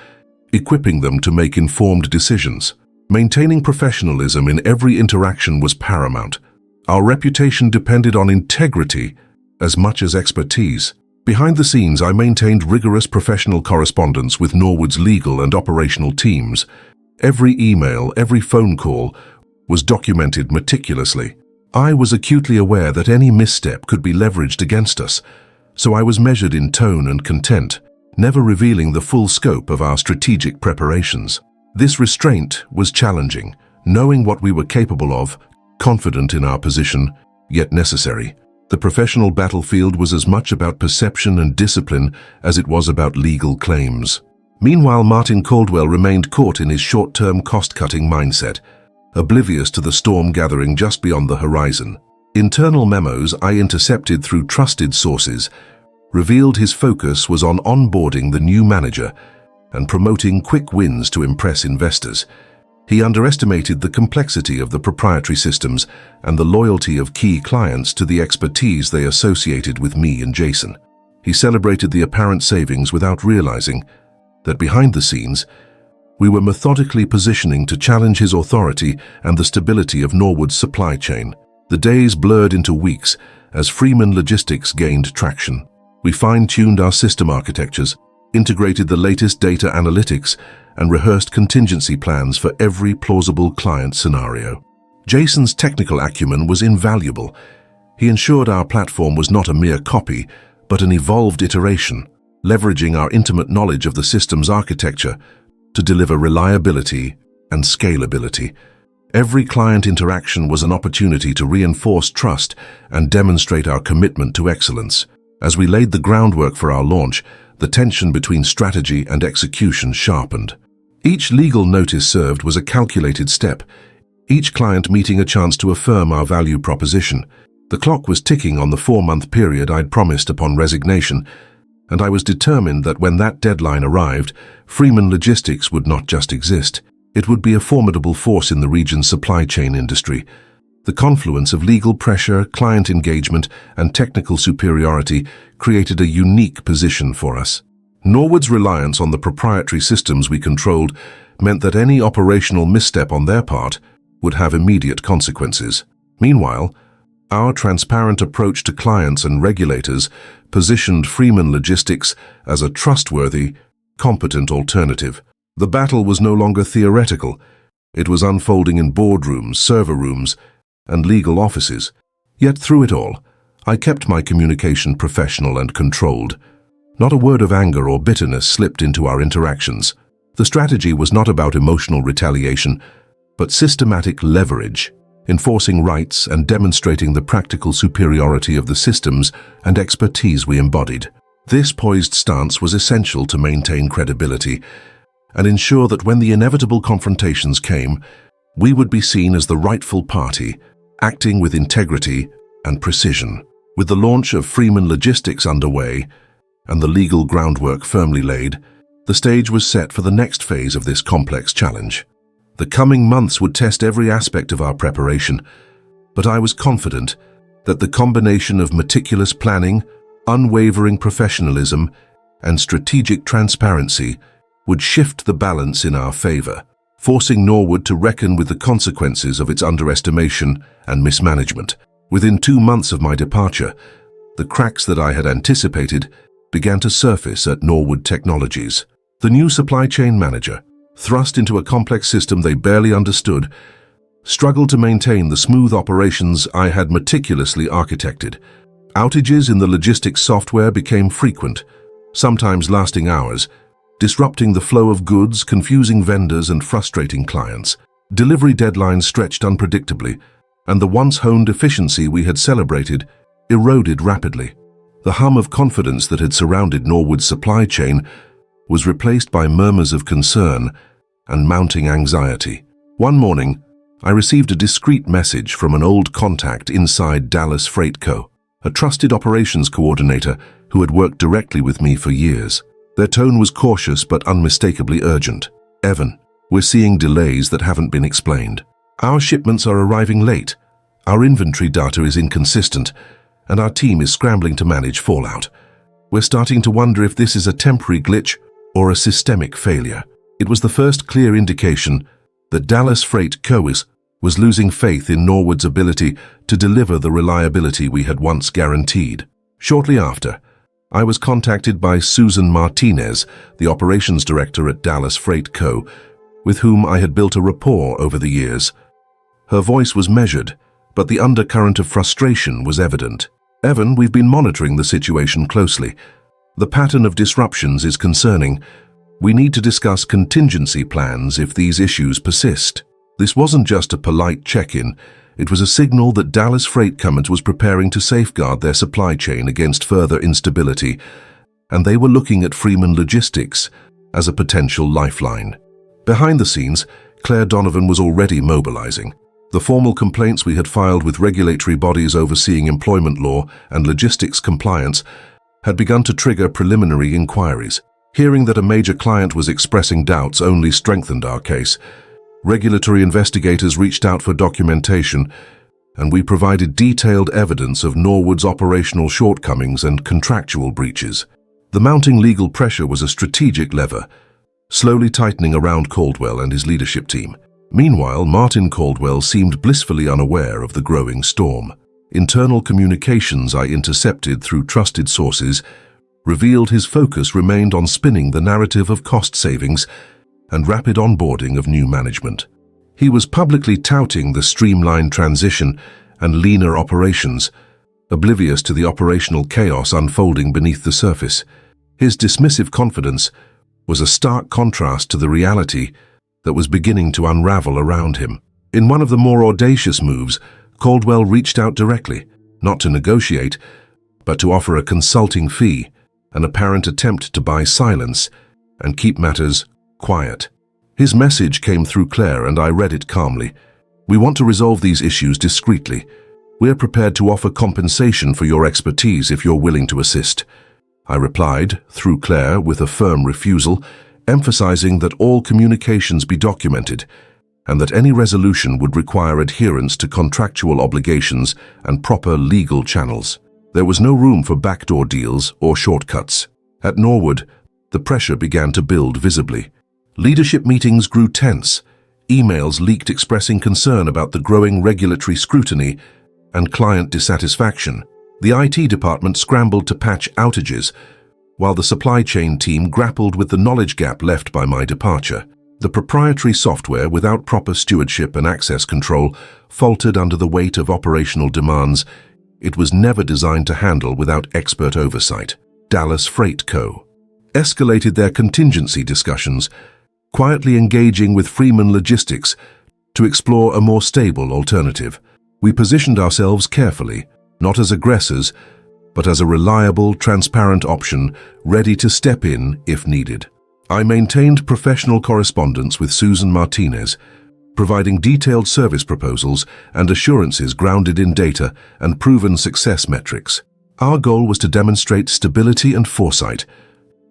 equipping them to make informed decisions. Maintaining professionalism in every interaction was paramount. Our reputation depended on integrity as much as expertise. Behind the scenes, I maintained rigorous professional correspondence with Norwood's legal and operational teams. Every email, every phone call was documented meticulously. I was acutely aware that any misstep could be leveraged against us, so I was measured in tone and content, never revealing the full scope of our strategic preparations. This restraint was challenging, knowing what we were capable of, confident in our position, yet necessary. The professional battlefield was as much about perception and discipline as it was about legal claims. Meanwhile, Martin Caldwell remained caught in his short-term cost-cutting mindset, oblivious to the storm gathering just beyond the horizon. Internal memos I intercepted through trusted sources revealed his focus was on onboarding the new manager and promoting quick wins to impress investors. He underestimated the complexity of the proprietary systems and the loyalty of key clients to the expertise they associated with me and Jason. He celebrated the apparent savings without realizing that behind the scenes, we were methodically positioning to challenge his authority and the stability of Norwood's supply chain. The days blurred into weeks as Freeman Logistics gained traction. We fine-tuned our system architectures, integrated the latest data analytics, and rehearsed contingency plans for every plausible client scenario. Jason's technical acumen was invaluable. He ensured our platform was not a mere copy, but an evolved iteration, leveraging our intimate knowledge of the system's architecture to deliver reliability and scalability. Every client interaction was an opportunity to reinforce trust and demonstrate our commitment to excellence. As we laid the groundwork for our launch, the tension between strategy and execution sharpened. Each legal notice served was a calculated step, each client meeting a chance to affirm our value proposition. The clock was ticking on the 4-month period I'd promised upon resignation, and I was determined that when that deadline arrived, Freeman Logistics would not just exist. It would be a formidable force in the region's supply chain industry. The confluence of legal pressure, client engagement, and technical superiority created a unique position for us. Norwood's reliance on the proprietary systems we controlled meant that any operational misstep on their part would have immediate consequences. Meanwhile, our transparent approach to clients and regulators positioned Freeman Logistics as a trustworthy, competent alternative. The battle was no longer theoretical. It was unfolding in boardrooms, server rooms, and legal offices. Yet through it all, I kept my communication professional and controlled. Not a word of anger or bitterness slipped into our interactions. The strategy was not about emotional retaliation, but systematic leverage, enforcing rights and demonstrating the practical superiority of the systems and expertise we embodied. This poised stance was essential to maintain credibility and ensure that when the inevitable confrontations came, we would be seen as the rightful party, acting with integrity and precision. With the launch of Freeman Logistics underway and the legal groundwork firmly laid, the stage was set for the next phase of this complex challenge. The coming months would test every aspect of our preparation, but I was confident that the combination of meticulous planning, unwavering professionalism, and strategic transparency would shift the balance in our favor, forcing Norwood to reckon with the consequences of its underestimation and mismanagement. Within 2 months of my departure, the cracks that I had anticipated began to surface at Norwood Technologies. The new supply chain manager, thrust into a complex system they barely understood, struggled to maintain the smooth operations I had meticulously architected. Outages in the logistics software became frequent, sometimes lasting hours, disrupting the flow of goods, confusing vendors, and frustrating clients. Delivery deadlines stretched unpredictably, and the once honed efficiency we had celebrated eroded rapidly. The hum of confidence that had surrounded Norwood's supply chain was replaced by murmurs of concern and mounting anxiety. One morning, I received a discreet message from an old contact inside Dallas Freight Co., a trusted operations coordinator who had worked directly with me for years. Their tone was cautious but unmistakably urgent. "Evan, we're seeing delays that haven't been explained. Our shipments are arriving late, our inventory data is inconsistent, and our team is scrambling to manage fallout. We're starting to wonder if this is a temporary glitch or a systemic failure." It was the first clear indication that Dallas Freight Co. was losing faith in Norwood's ability to deliver the reliability we had once guaranteed. Shortly after, I was contacted by Susan Martinez, the operations director at Dallas Freight Co., with whom I had built a rapport over the years. Her voice was measured, but the undercurrent of frustration was evident. "Evan, we've been monitoring the situation closely. The pattern of disruptions is concerning. We need to discuss contingency plans if these issues persist." This wasn't just a polite check-in. It was a signal that Dallas Freight Co. was preparing to safeguard their supply chain against further instability, and they were looking at Freeman Logistics as a potential lifeline. Behind the scenes, Claire Donovan was already mobilizing. The formal complaints we had filed with regulatory bodies overseeing employment law and logistics compliance had begun to trigger preliminary inquiries. Hearing that a major client was expressing doubts only strengthened our case. Regulatory investigators reached out for documentation, and we provided detailed evidence of Norwood's operational shortcomings and contractual breaches. The mounting legal pressure was a strategic lever, slowly tightening around Caldwell and his leadership team. Meanwhile, Martin Caldwell seemed blissfully unaware of the growing storm. Internal communications I intercepted through trusted sources revealed his focus remained on spinning the narrative of cost savings and rapid onboarding of new management. He was publicly touting the streamlined transition and leaner operations, oblivious to the operational chaos unfolding beneath the surface. His dismissive confidence was a stark contrast to the reality that was beginning to unravel around him. In one of the more audacious moves, Caldwell reached out directly, not to negotiate, but to offer a consulting fee, an apparent attempt to buy silence and keep matters quiet. His message came through Claire, and I read it calmly. "We want to resolve these issues discreetly. We're prepared to offer compensation for your expertise if you're willing to assist." I replied, through Claire, with a firm refusal, emphasizing that all communications be documented and that any resolution would require adherence to contractual obligations and proper legal channels. There was no room for backdoor deals or shortcuts. At Norwood, the pressure began to build visibly. Leadership meetings grew tense. Emails leaked expressing concern about the growing regulatory scrutiny and client dissatisfaction. The IT department scrambled to patch outages, while the supply chain team grappled with the knowledge gap left by my departure. The proprietary software, without proper stewardship and access control, faltered under the weight of operational demands it was never designed to handle without expert oversight. Dallas Freight Co. escalated their contingency discussions, quietly engaging with Freeman Logistics to explore a more stable alternative. We positioned ourselves carefully, not as aggressors, but as a reliable, transparent option ready to step in if needed. I maintained professional correspondence with Susan Martinez, providing detailed service proposals and assurances grounded in data and proven success metrics. Our goal was to demonstrate stability and foresight,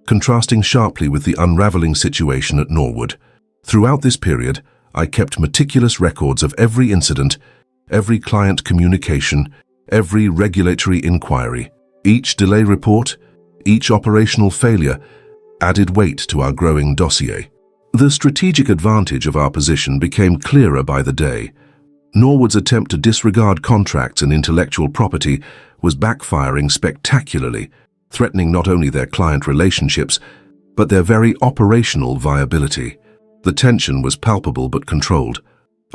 contrasting sharply with the unraveling situation at Norwood. Throughout this period, I kept meticulous records of every incident, every client communication, every regulatory inquiry. Each delay report, each operational failure, added weight to our growing dossier. The strategic advantage of our position became clearer by the day. Norwood's attempt to disregard contracts and intellectual property was backfiring spectacularly, threatening not only their client relationships, but their very operational viability. The tension was palpable but controlled.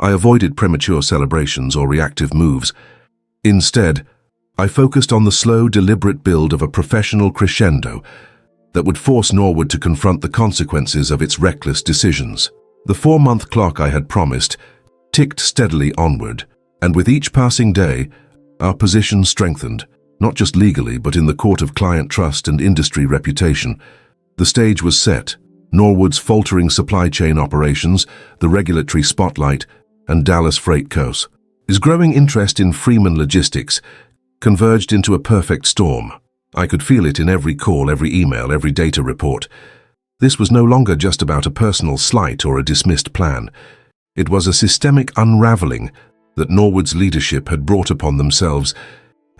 I avoided premature celebrations or reactive moves. Instead, I focused on the slow, deliberate build of a professional crescendo that would force Norwood to confront the consequences of its reckless decisions. The 4-month clock I had promised ticked steadily onward, and with each passing day, our position strengthened, not just legally but in the court of client trust and industry reputation. The stage was set. Norwood's faltering supply chain operations, the regulatory spotlight, and Dallas Freight Co.'s growing interest in Freeman Logistics converged into a perfect storm. I could feel it in every call, every email, every data report. This was no longer just about a personal slight or a dismissed plan. It was a systemic unraveling that Norwood's leadership had brought upon themselves,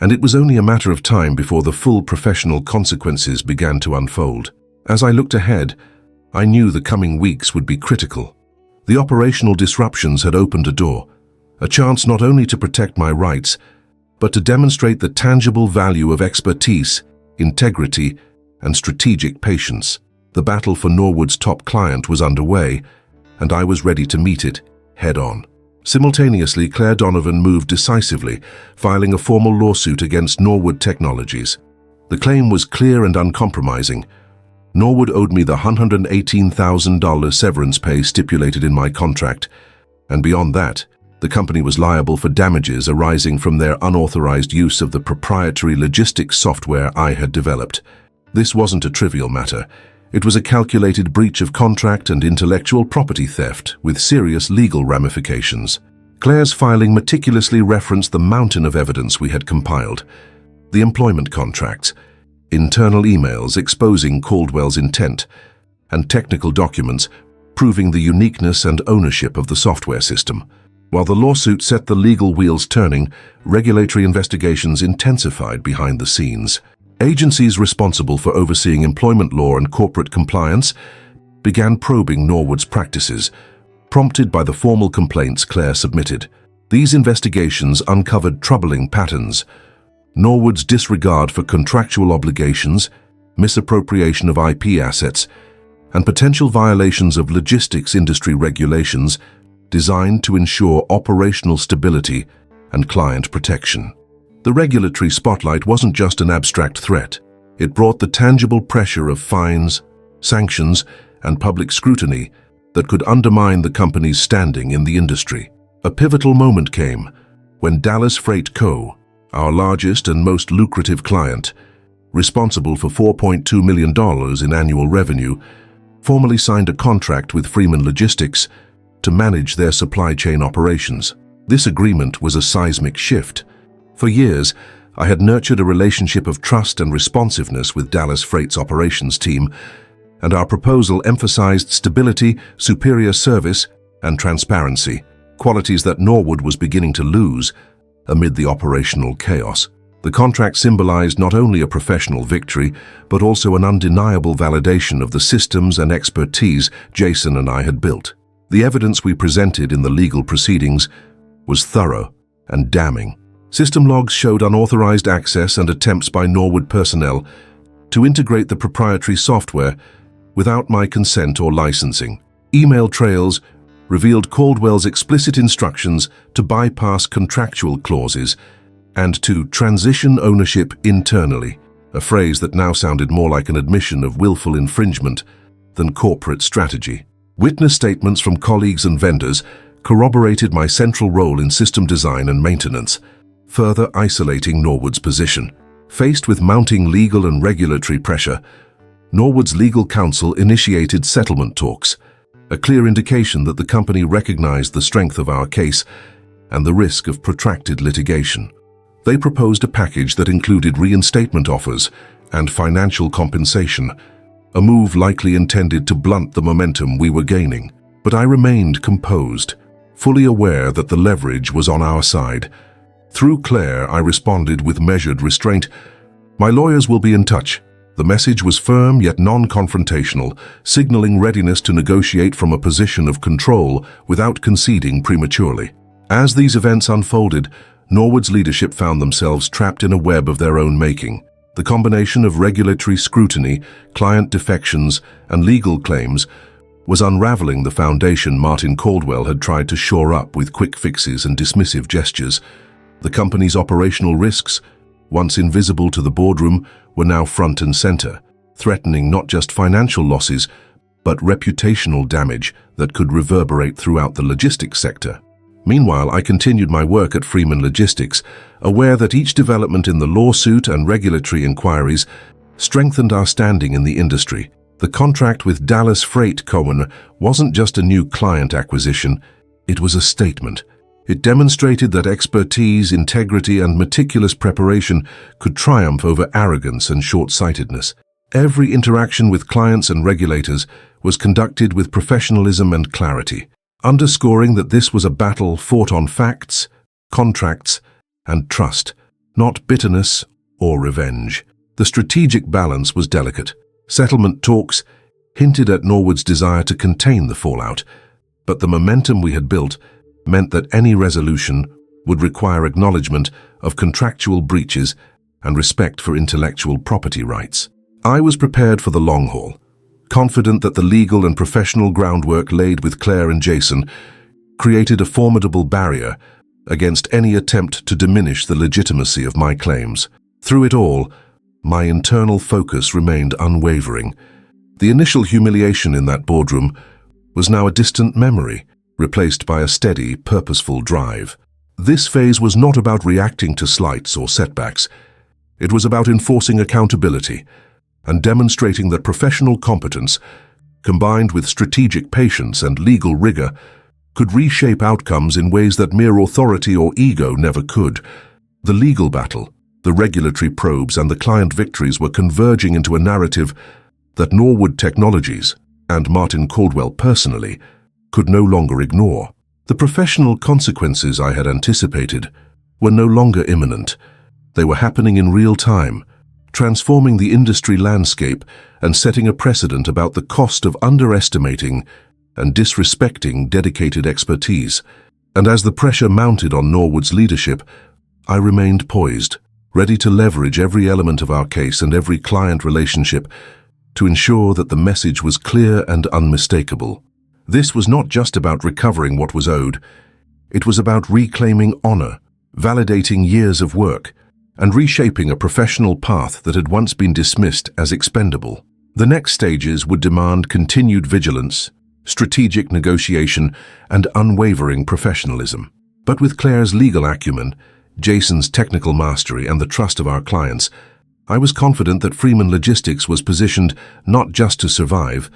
and it was only a matter of time before the full professional consequences began to unfold. As I looked ahead, I knew the coming weeks would be critical. The operational disruptions had opened a door, a chance not only to protect my rights, but to demonstrate the tangible value of expertise, integrity, and strategic patience. The battle for Norwood's top client was underway, and I was ready to meet it head-on. Simultaneously, Claire Donovan moved decisively, filing a formal lawsuit against Norwood Technologies. The claim was clear and uncompromising. Norwood owed me the $118,000 severance pay stipulated in my contract, and beyond that, the company was liable for damages arising from their unauthorized use of the proprietary logistics software I had developed. This wasn't a trivial matter. It was a calculated breach of contract and intellectual property theft with serious legal ramifications. Claire's filing meticulously referenced the mountain of evidence we had compiled: the employment contracts, internal emails exposing Caldwell's intent, and technical documents proving the uniqueness and ownership of the software system. While the lawsuit set the legal wheels turning, regulatory investigations intensified behind the scenes. Agencies responsible for overseeing employment law and corporate compliance began probing Norwood's practices, prompted by the formal complaints Claire submitted. These investigations uncovered troubling patterns: Norwood's disregard for contractual obligations, misappropriation of IP assets, and potential violations of logistics industry regulations designed to ensure operational stability and client protection. The regulatory spotlight wasn't just an abstract threat. It brought the tangible pressure of fines, sanctions, and public scrutiny that could undermine the company's standing in the industry. A pivotal moment came when Dallas Freight Co., our largest and most lucrative client, responsible for $4.2 million in annual revenue, formally signed a contract with Freeman Logistics to manage their supply chain operations. This agreement was a seismic shift. For years, I had nurtured a relationship of trust and responsiveness with Dallas Freight's operations team, and our proposal emphasized stability, superior service, and transparency, qualities that Norwood was beginning to lose amid the operational chaos. The contract symbolized not only a professional victory, but also an undeniable validation of the systems and expertise Jason and I had built. The evidence we presented in the legal proceedings was thorough and damning. System logs showed unauthorized access and attempts by Norwood personnel to integrate the proprietary software without my consent or licensing. Email trails revealed Caldwell's explicit instructions to bypass contractual clauses and to transition ownership internally, a phrase that now sounded more like an admission of willful infringement than corporate strategy. Witness statements from colleagues and vendors corroborated my central role in system design and maintenance, further isolating Norwood's position. Faced with mounting legal and regulatory pressure, Norwood's legal counsel initiated settlement talks, a clear indication that the company recognized the strength of our case and the risk of protracted litigation. They proposed a package that included reinstatement offers and financial compensation, a move likely intended to blunt the momentum we were gaining. But I remained composed, fully aware that the leverage was on our side. Through Claire, I responded with measured restraint. "My lawyers will be in touch." The message was firm yet non-confrontational, signaling readiness to negotiate from a position of control without conceding prematurely. As these events unfolded, Norwood's leadership found themselves trapped in a web of their own making. The combination of regulatory scrutiny, client defections, and legal claims was unraveling the foundation Martin Caldwell had tried to shore up with quick fixes and dismissive gestures. The company's operational risks, once invisible to the boardroom, were now front and center, threatening not just financial losses, but reputational damage that could reverberate throughout the logistics sector. Meanwhile, I continued my work at Freeman Logistics, aware that each development in the lawsuit and regulatory inquiries strengthened our standing in the industry. The contract with Dallas Freight Co. wasn't just a new client acquisition, it was a statement. It demonstrated that expertise, integrity, and meticulous preparation could triumph over arrogance and short-sightedness. Every interaction with clients and regulators was conducted with professionalism and clarity, underscoring that this was a battle fought on facts, contracts, and trust, not bitterness or revenge. The strategic balance was delicate. Settlement talks hinted at Norwood's desire to contain the fallout, But the momentum we had built meant that any resolution would require acknowledgement of contractual breaches and respect for intellectual property rights. I was prepared for the long haul, confident that the legal and professional groundwork laid with Claire and Jason created a formidable barrier against any attempt to diminish the legitimacy of my claims. Through it all, my internal focus remained unwavering. The initial humiliation in that boardroom was now a distant memory, replaced by a steady, purposeful drive. This phase was not about reacting to slights or setbacks. It was about enforcing accountability and demonstrating that professional competence, combined with strategic patience and legal rigor, could reshape outcomes in ways that mere authority or ego never could. The legal battle, the regulatory probes, and the client victories were converging into a narrative that Norwood Technologies, and Martin Caldwell personally, could no longer ignore. The professional consequences I had anticipated were no longer imminent. They were happening in real time, transforming the industry landscape and setting a precedent about the cost of underestimating and disrespecting dedicated expertise. And as the pressure mounted on Norwood's leadership, I remained poised, ready to leverage every element of our case and every client relationship to ensure that the message was clear and unmistakable. This was not just about recovering what was owed. It was about reclaiming honor, validating years of work, and reshaping a professional path that had once been dismissed as expendable. The next stages would demand continued vigilance, strategic negotiation, and unwavering professionalism. But with Claire's legal acumen, Jason's technical mastery, and the trust of our clients, I was confident that Freeman Logistics was positioned not just to survive,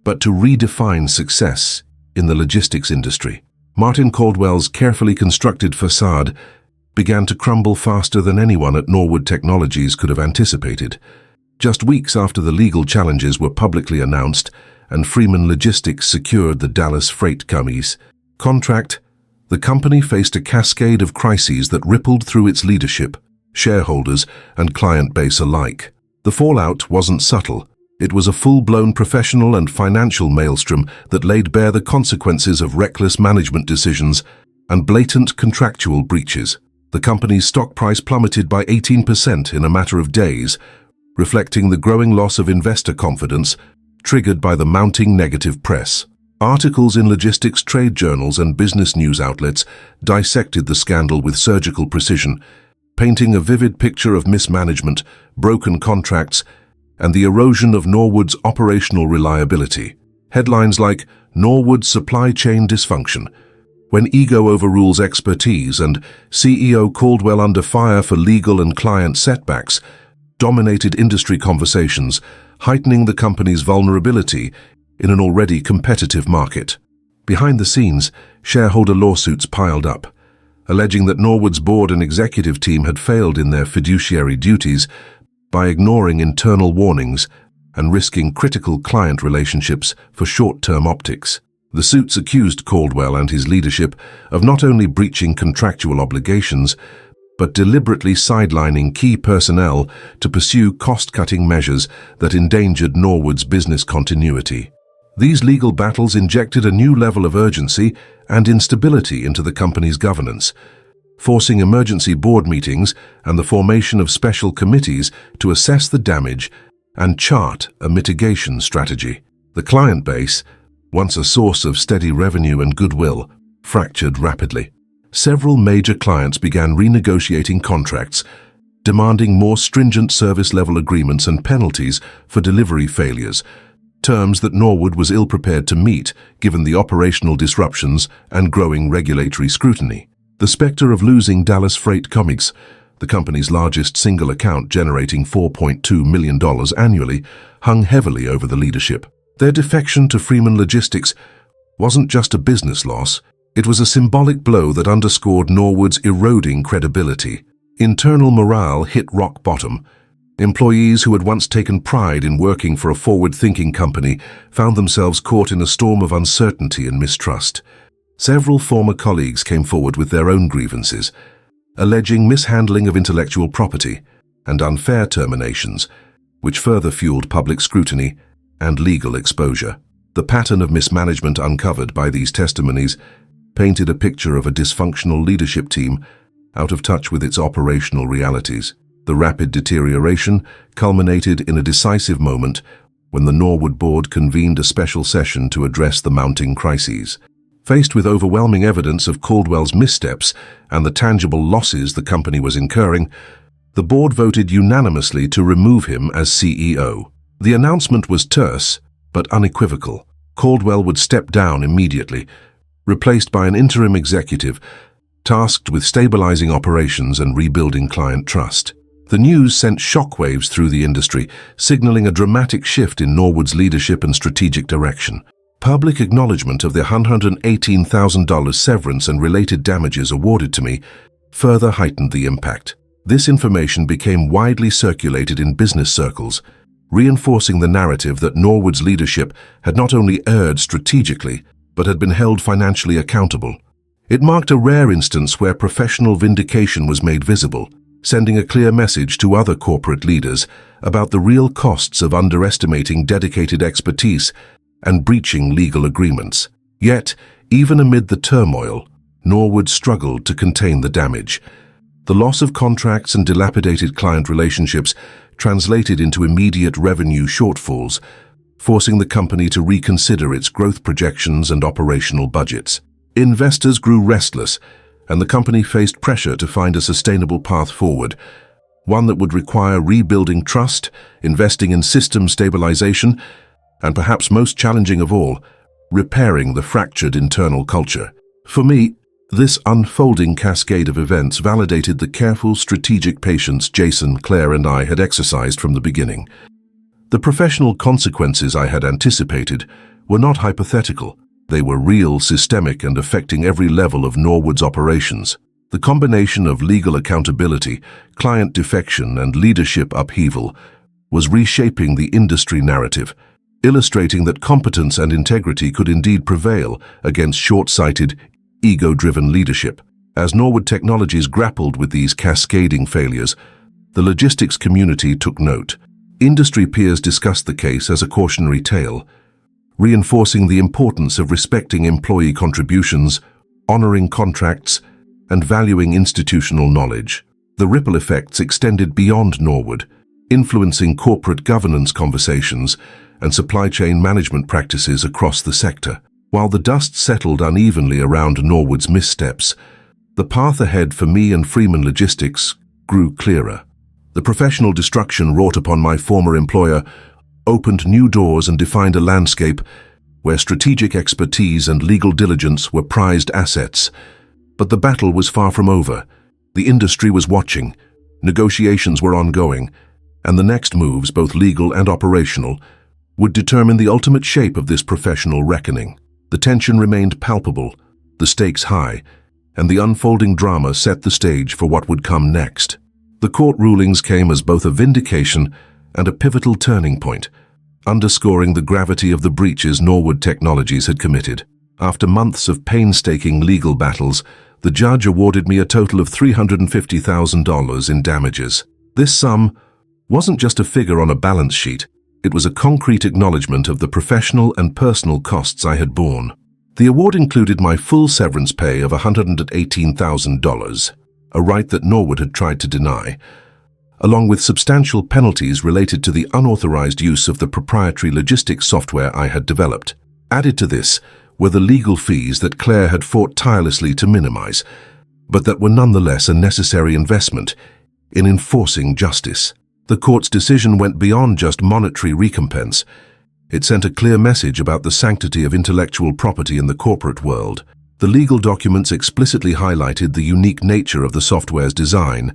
but to redefine success in the logistics industry. Martin Caldwell's carefully constructed facade began to crumble faster than anyone at Norwood Technologies could have anticipated. Just weeks after the legal challenges were publicly announced and Freeman Logistics secured the Dallas Freight Company's contract, the company faced a cascade of crises that rippled through its leadership, shareholders, and client base alike. The fallout wasn't subtle. It was a full-blown professional and financial maelstrom that laid bare the consequences of reckless management decisions and blatant contractual breaches. The company's stock price plummeted by 18% in a matter of days, reflecting the growing loss of investor confidence triggered by the mounting negative press. Articles in logistics trade journals and business news outlets dissected the scandal with surgical precision, painting a vivid picture of mismanagement, broken contracts, and the erosion of Norwood's operational reliability. Headlines like "Norwood Supply Chain Dysfunction," "When Ego Overrules Expertise," and "CEO Caldwell Under Fire for Legal and Client Setbacks" dominated industry conversations, heightening the company's vulnerability in an already competitive market. Behind the scenes, shareholder lawsuits piled up, alleging that Norwood's board and executive team had failed in their fiduciary duties by ignoring internal warnings and risking critical client relationships for short-term optics. The suits accused Caldwell and his leadership of not only breaching contractual obligations, but deliberately sidelining key personnel to pursue cost-cutting measures that endangered Norwood's business continuity. These legal battles injected a new level of urgency and instability into the company's governance, forcing emergency board meetings and the formation of special committees to assess the damage and chart a mitigation strategy. The client base, once a source of steady revenue and goodwill, fractured rapidly. Several major clients began renegotiating contracts, demanding more stringent service-level agreements and penalties for delivery failures, terms that Norwood was ill-prepared to meet given the operational disruptions and growing regulatory scrutiny. The specter of losing Dallas Freight Company, the company's largest single account generating $4.2 million annually, hung heavily over the leadership. Their defection to Freeman Logistics wasn't just a business loss, it was a symbolic blow that underscored Norwood's eroding credibility. Internal morale hit rock bottom. Employees who had once taken pride in working for a forward-thinking company found themselves caught in a storm of uncertainty and mistrust. Several former colleagues came forward with their own grievances, alleging mishandling of intellectual property and unfair terminations, which further fueled public scrutiny and legal exposure. The pattern of mismanagement uncovered by these testimonies painted a picture of a dysfunctional leadership team out of touch with its operational realities. The rapid deterioration culminated in a decisive moment when the Norwood board convened a special session to address the mounting crises. Faced with overwhelming evidence of Caldwell's missteps and the tangible losses the company was incurring, the board voted unanimously to remove him as CEO. The announcement was terse but unequivocal. Caldwell would step down immediately, replaced by an interim executive tasked with stabilizing operations and rebuilding client trust. The news sent shockwaves through the industry, signaling a dramatic shift in Norwood's leadership and strategic direction. Public acknowledgement of the $118,000 severance and related damages awarded to me further heightened the impact. This information became widely circulated in business circles, reinforcing the narrative that Norwood's leadership had not only erred strategically, but had been held financially accountable. It marked a rare instance where professional vindication was made visible, sending a clear message to other corporate leaders about the real costs of underestimating dedicated expertise and breaching legal agreements. Yet, even amid the turmoil, Norwood struggled to contain the damage. The loss of contracts and dilapidated client relationships translated into immediate revenue shortfalls, forcing the company to reconsider its growth projections and operational budgets. Investors grew restless, and the company faced pressure to find a sustainable path forward, one that would require rebuilding trust, investing in system stabilization, and perhaps most challenging of all, repairing the fractured internal culture. For me, this unfolding cascade of events validated the careful, strategic patience Jason, Claire, and I had exercised from the beginning. The professional consequences I had anticipated were not hypothetical. They were real, systemic, and affecting every level of Norwood's operations. The combination of legal accountability, client defection, and leadership upheaval was reshaping the industry narrative, illustrating that competence and integrity could indeed prevail against short-sighted, ego-driven leadership. As Norwood Technologies grappled with these cascading failures, the logistics community took note. Industry peers discussed the case as a cautionary tale, reinforcing the importance of respecting employee contributions, honoring contracts, and valuing institutional knowledge. The ripple effects extended beyond Norwood, influencing corporate governance conversations and supply chain management practices across the sector. While the dust settled unevenly around Norwood's missteps, the path ahead for me and Freeman Logistics grew clearer. The professional destruction wrought upon my former employer opened new doors and defined a landscape where strategic expertise and legal diligence were prized assets. But the battle was far from over. The industry was watching, negotiations were ongoing, and the next moves, both legal and operational, would determine the ultimate shape of this professional reckoning. The tension remained palpable, the stakes high, and the unfolding drama set the stage for what would come next. The court rulings came as both a vindication and a pivotal turning point, underscoring the gravity of the breaches Norwood Technologies had committed. After months of painstaking legal battles, the judge awarded me a total of $350,000 in damages. This sum wasn't just a figure on a balance sheet, it was a concrete acknowledgement of the professional and personal costs I had borne. The award included my full severance pay of $118,000, a right that Norwood had tried to deny, along with substantial penalties related to the unauthorized use of the proprietary logistics software I had developed. Added to this were the legal fees that Claire had fought tirelessly to minimize, but that were nonetheless a necessary investment in enforcing justice. The court's decision went beyond just monetary recompense. It sent a clear message about the sanctity of intellectual property in the corporate world. The legal documents explicitly highlighted the unique nature of the software's design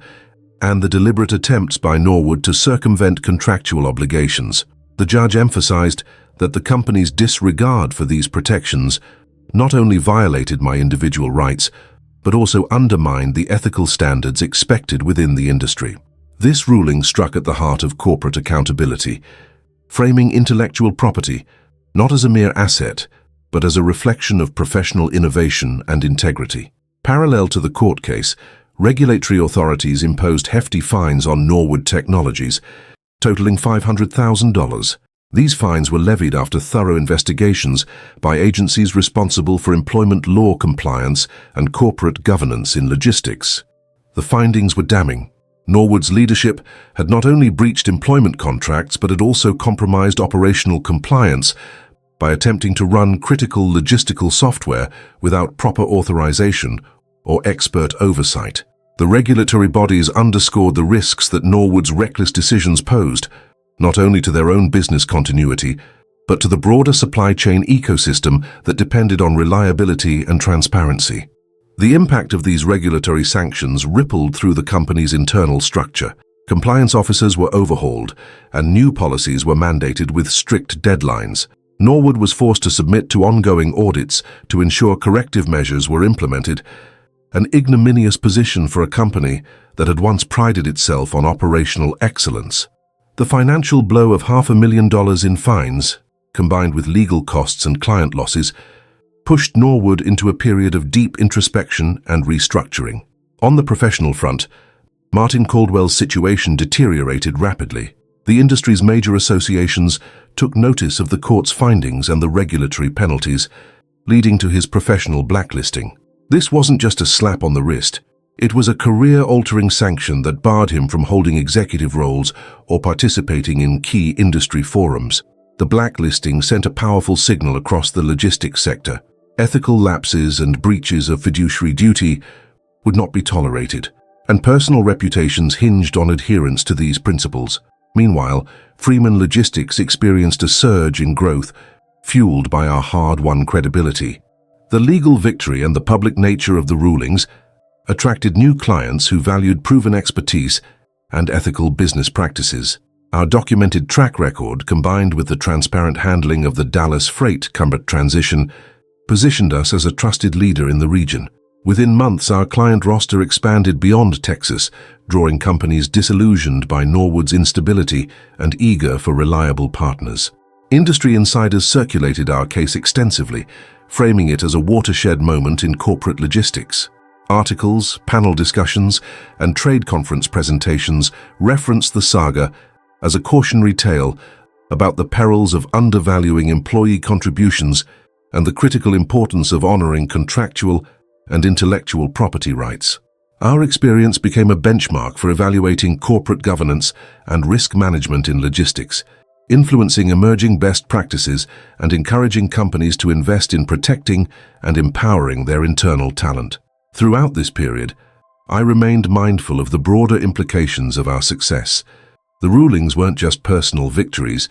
and the deliberate attempts by Norwood to circumvent contractual obligations. The judge emphasized that the company's disregard for these protections not only violated my individual rights, but also undermined the ethical standards expected within the industry. This ruling struck at the heart of corporate accountability, framing intellectual property not as a mere asset, but as a reflection of professional innovation and integrity. Parallel to the court case, regulatory authorities imposed hefty fines on Norwood Technologies, totaling $500,000. These fines were levied after thorough investigations by agencies responsible for employment law compliance and corporate governance in logistics. The findings were damning. Norwood's leadership had not only breached employment contracts but had also compromised operational compliance by attempting to run critical logistical software without proper authorization or expert oversight. The regulatory bodies underscored the risks that Norwood's reckless decisions posed, not only to their own business continuity, but to the broader supply chain ecosystem that depended on reliability and transparency. The impact of these regulatory sanctions rippled through the company's internal structure. Compliance officers were overhauled, and new policies were mandated with strict deadlines. Norwood was forced to submit to ongoing audits to ensure corrective measures were implemented, an ignominious position for a company that had once prided itself on operational excellence. The financial blow of $500,000 in fines, combined with legal costs and client losses, pushed Norwood into a period of deep introspection and restructuring. On the professional front, Martin Caldwell's situation deteriorated rapidly. The industry's major associations took notice of the court's findings and the regulatory penalties, leading to his professional blacklisting. This wasn't just a slap on the wrist. It was a career-altering sanction that barred him from holding executive roles or participating in key industry forums. The blacklisting sent a powerful signal across the logistics sector. Ethical lapses and breaches of fiduciary duty would not be tolerated, and personal reputations hinged on adherence to these principles. Meanwhile, Freeman Logistics experienced a surge in growth, fueled by our hard-won credibility. The legal victory and the public nature of the rulings attracted new clients who valued proven expertise and ethical business practices. Our documented track record, combined with the transparent handling of the Dallas freight transition, positioned us as a trusted leader in the region. Within months, our client roster expanded beyond Texas, drawing companies disillusioned by Norwood's instability and eager for reliable partners. Industry insiders circulated our case extensively, framing it as a watershed moment in corporate logistics. Articles, panel discussions, and trade conference presentations referenced the saga as a cautionary tale about the perils of undervaluing employee contributions and the critical importance of honoring contractual and intellectual property rights. Our experience became a benchmark for evaluating corporate governance and risk management in logistics, influencing emerging best practices and encouraging companies to invest in protecting and empowering their internal talent. Throughout this period, I remained mindful of the broader implications of our success. The rulings weren't just personal victories,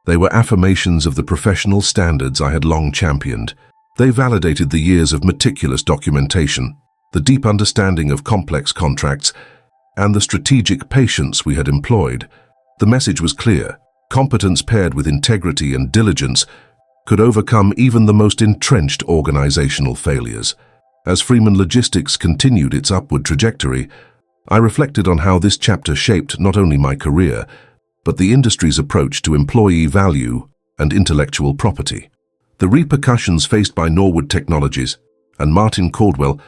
they were affirmations of the professional standards I had long championed. They validated the years of meticulous documentation, the deep understanding of complex contracts, and the strategic patience we had employed. The message was clear: competence paired with integrity and diligence could overcome even the most entrenched organizational failures. As Freeman Logistics continued its upward trajectory, I reflected on how this chapter shaped not only my career, but the industry's approach to employee value and intellectual property. The repercussions faced by Norwood Technologies and Martin Caldwell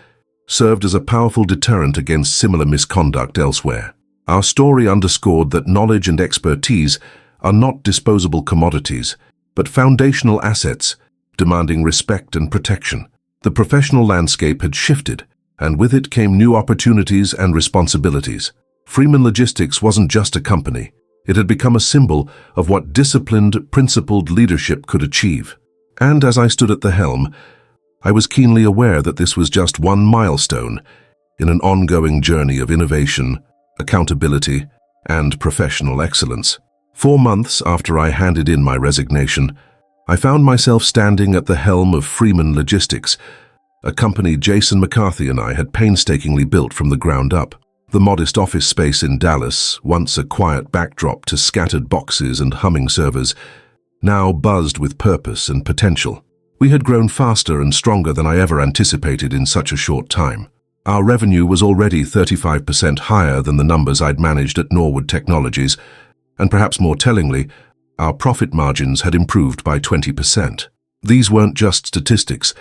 served as a powerful deterrent against similar misconduct elsewhere. Our story underscored that knowledge and expertise are not disposable commodities, but foundational assets demanding respect and protection. The professional landscape had shifted, and with it came new opportunities and responsibilities. Freeman Logistics wasn't just a company. It had become a symbol of what disciplined, principled leadership could achieve. And as I stood at the helm, I was keenly aware that this was just one milestone in an ongoing journey of innovation, accountability, and professional excellence. 4 months after I handed in my resignation, I found myself standing at the helm of Freeman Logistics, a company Jason McCarthy and I had painstakingly built from the ground up. The modest office space in Dallas, once a quiet backdrop to scattered boxes and humming servers, now buzzed with purpose and potential. We had grown faster and stronger than I ever anticipated in such a short time. Our revenue was already 35% higher than the numbers I'd managed at Norwood Technologies, and perhaps more tellingly, our profit margins had improved by 20%. These weren't just statistics.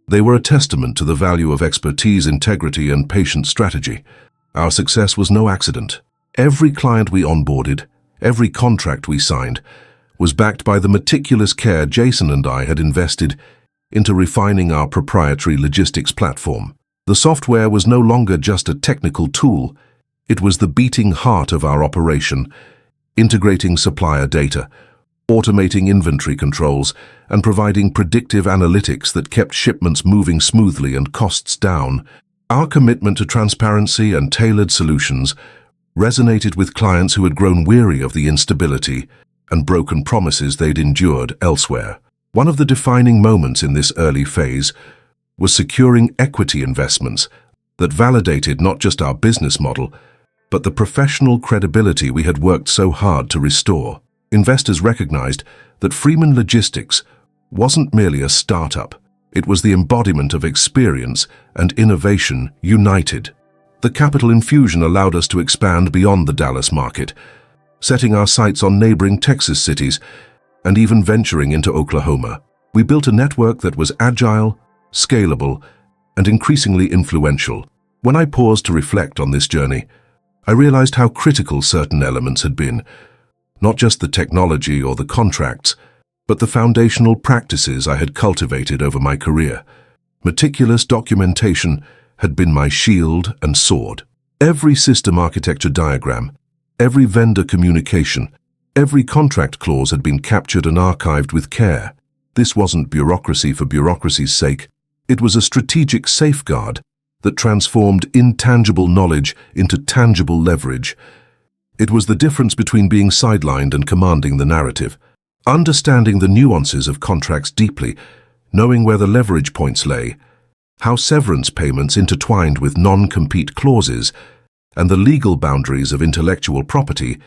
They were a testament to the value of expertise, integrity, and patient strategy. Our success was no accident. Every client we onboarded, every contract we signed, was backed by the meticulous care Jason and I had invested into refining our proprietary logistics platform. The software was no longer just a technical tool, it was the beating heart of our operation, integrating supplier data, automating inventory controls, and providing predictive analytics that kept shipments moving smoothly and costs down. Our commitment to transparency and tailored solutions resonated with clients who had grown weary of the instability and broken promises they'd endured elsewhere. One of the defining moments in this early phase was securing equity investments that validated not just our business model, but the professional credibility we had worked so hard to restore. Investors recognized that Freeman Logistics wasn't merely a startup, it was the embodiment of experience and innovation united. The capital infusion allowed us to expand beyond the Dallas market, setting our sights on neighboring Texas cities and even venturing into Oklahoma. We built a network that was agile, scalable, and increasingly influential. When I paused to reflect on this journey, I realized how critical certain elements had been, not just the technology or the contracts, but the foundational practices I had cultivated over my career. Meticulous documentation had been my shield and sword. Every system architecture diagram, every vendor communication, every contract clause had been captured and archived with care. This wasn't bureaucracy for bureaucracy's sake. It was a strategic safeguard that transformed intangible knowledge into tangible leverage. It was the difference between being sidelined and commanding the narrative. Understanding the nuances of contracts deeply, knowing where the leverage points lay, how severance payments intertwined with non-compete clauses, and the legal boundaries of intellectual property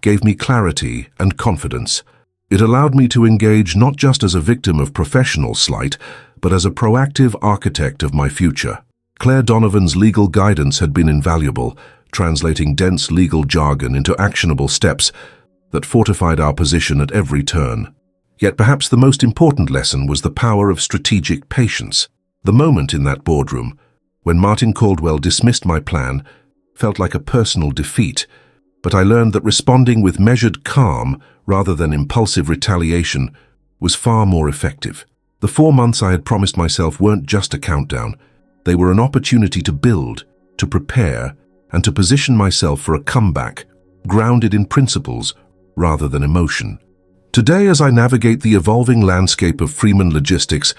gave me clarity and confidence. It allowed me to engage not just as a victim of professional slight, but as a proactive architect of my future. Claire Donovan's legal guidance had been invaluable, translating dense legal jargon into actionable steps that fortified our position at every turn. Yet perhaps the most important lesson was the power of strategic patience. The moment in that boardroom, when Martin Caldwell dismissed my plan, felt like a personal defeat, but I learned that responding with measured calm rather than impulsive retaliation was far more effective. The 4 months I had promised myself weren't just a countdown. They were an opportunity to build, to prepare, and to position myself for a comeback, grounded in principles rather than emotion. Today, as I navigate the evolving landscape of Freeman Logistics,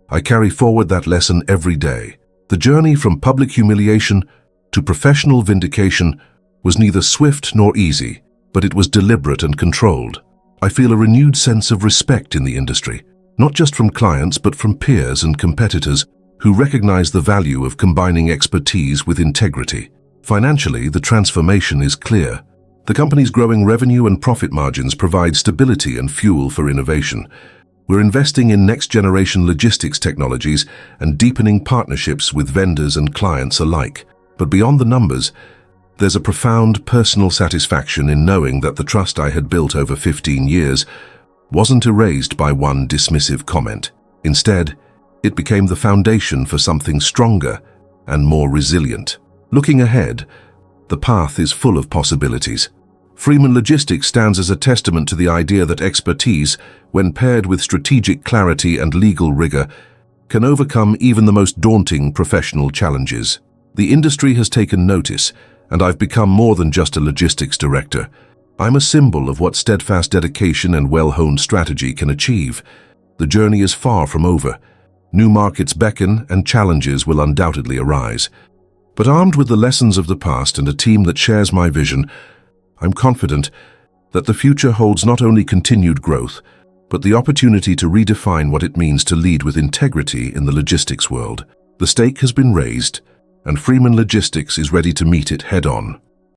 I carry forward that lesson every day. The journey from public humiliation to professional vindication was neither swift nor easy, but it was deliberate and controlled. I feel a renewed sense of respect in the industry, not just from clients but from peers and competitors who recognize the value of combining expertise with integrity. Financially, the transformation is clear. The company's growing revenue and profit margins provide stability and fuel for innovation. We're investing in next-generation logistics technologies and deepening partnerships with vendors and clients alike. But beyond the numbers, there's a profound personal satisfaction in knowing that the trust I had built over 15 years wasn't erased by one dismissive comment. Instead, it became the foundation for something stronger and more resilient. Looking ahead, the path is full of possibilities. Freeman Logistics stands as a testament to the idea that expertise, when paired with strategic clarity and legal rigor, can overcome even the most daunting professional challenges. The industry has taken notice, and I've become more than just a logistics director. I'm a symbol of what steadfast dedication and well-honed strategy can achieve. The journey is far from over. New markets beckon and challenges will undoubtedly arise. But armed with the lessons of the past and a team that shares my vision, I'm confident that the future holds not only continued growth, but the opportunity to redefine what it means to lead with integrity in the logistics world. The stake has been raised, and Freeman Logistics is ready to meet it head-on.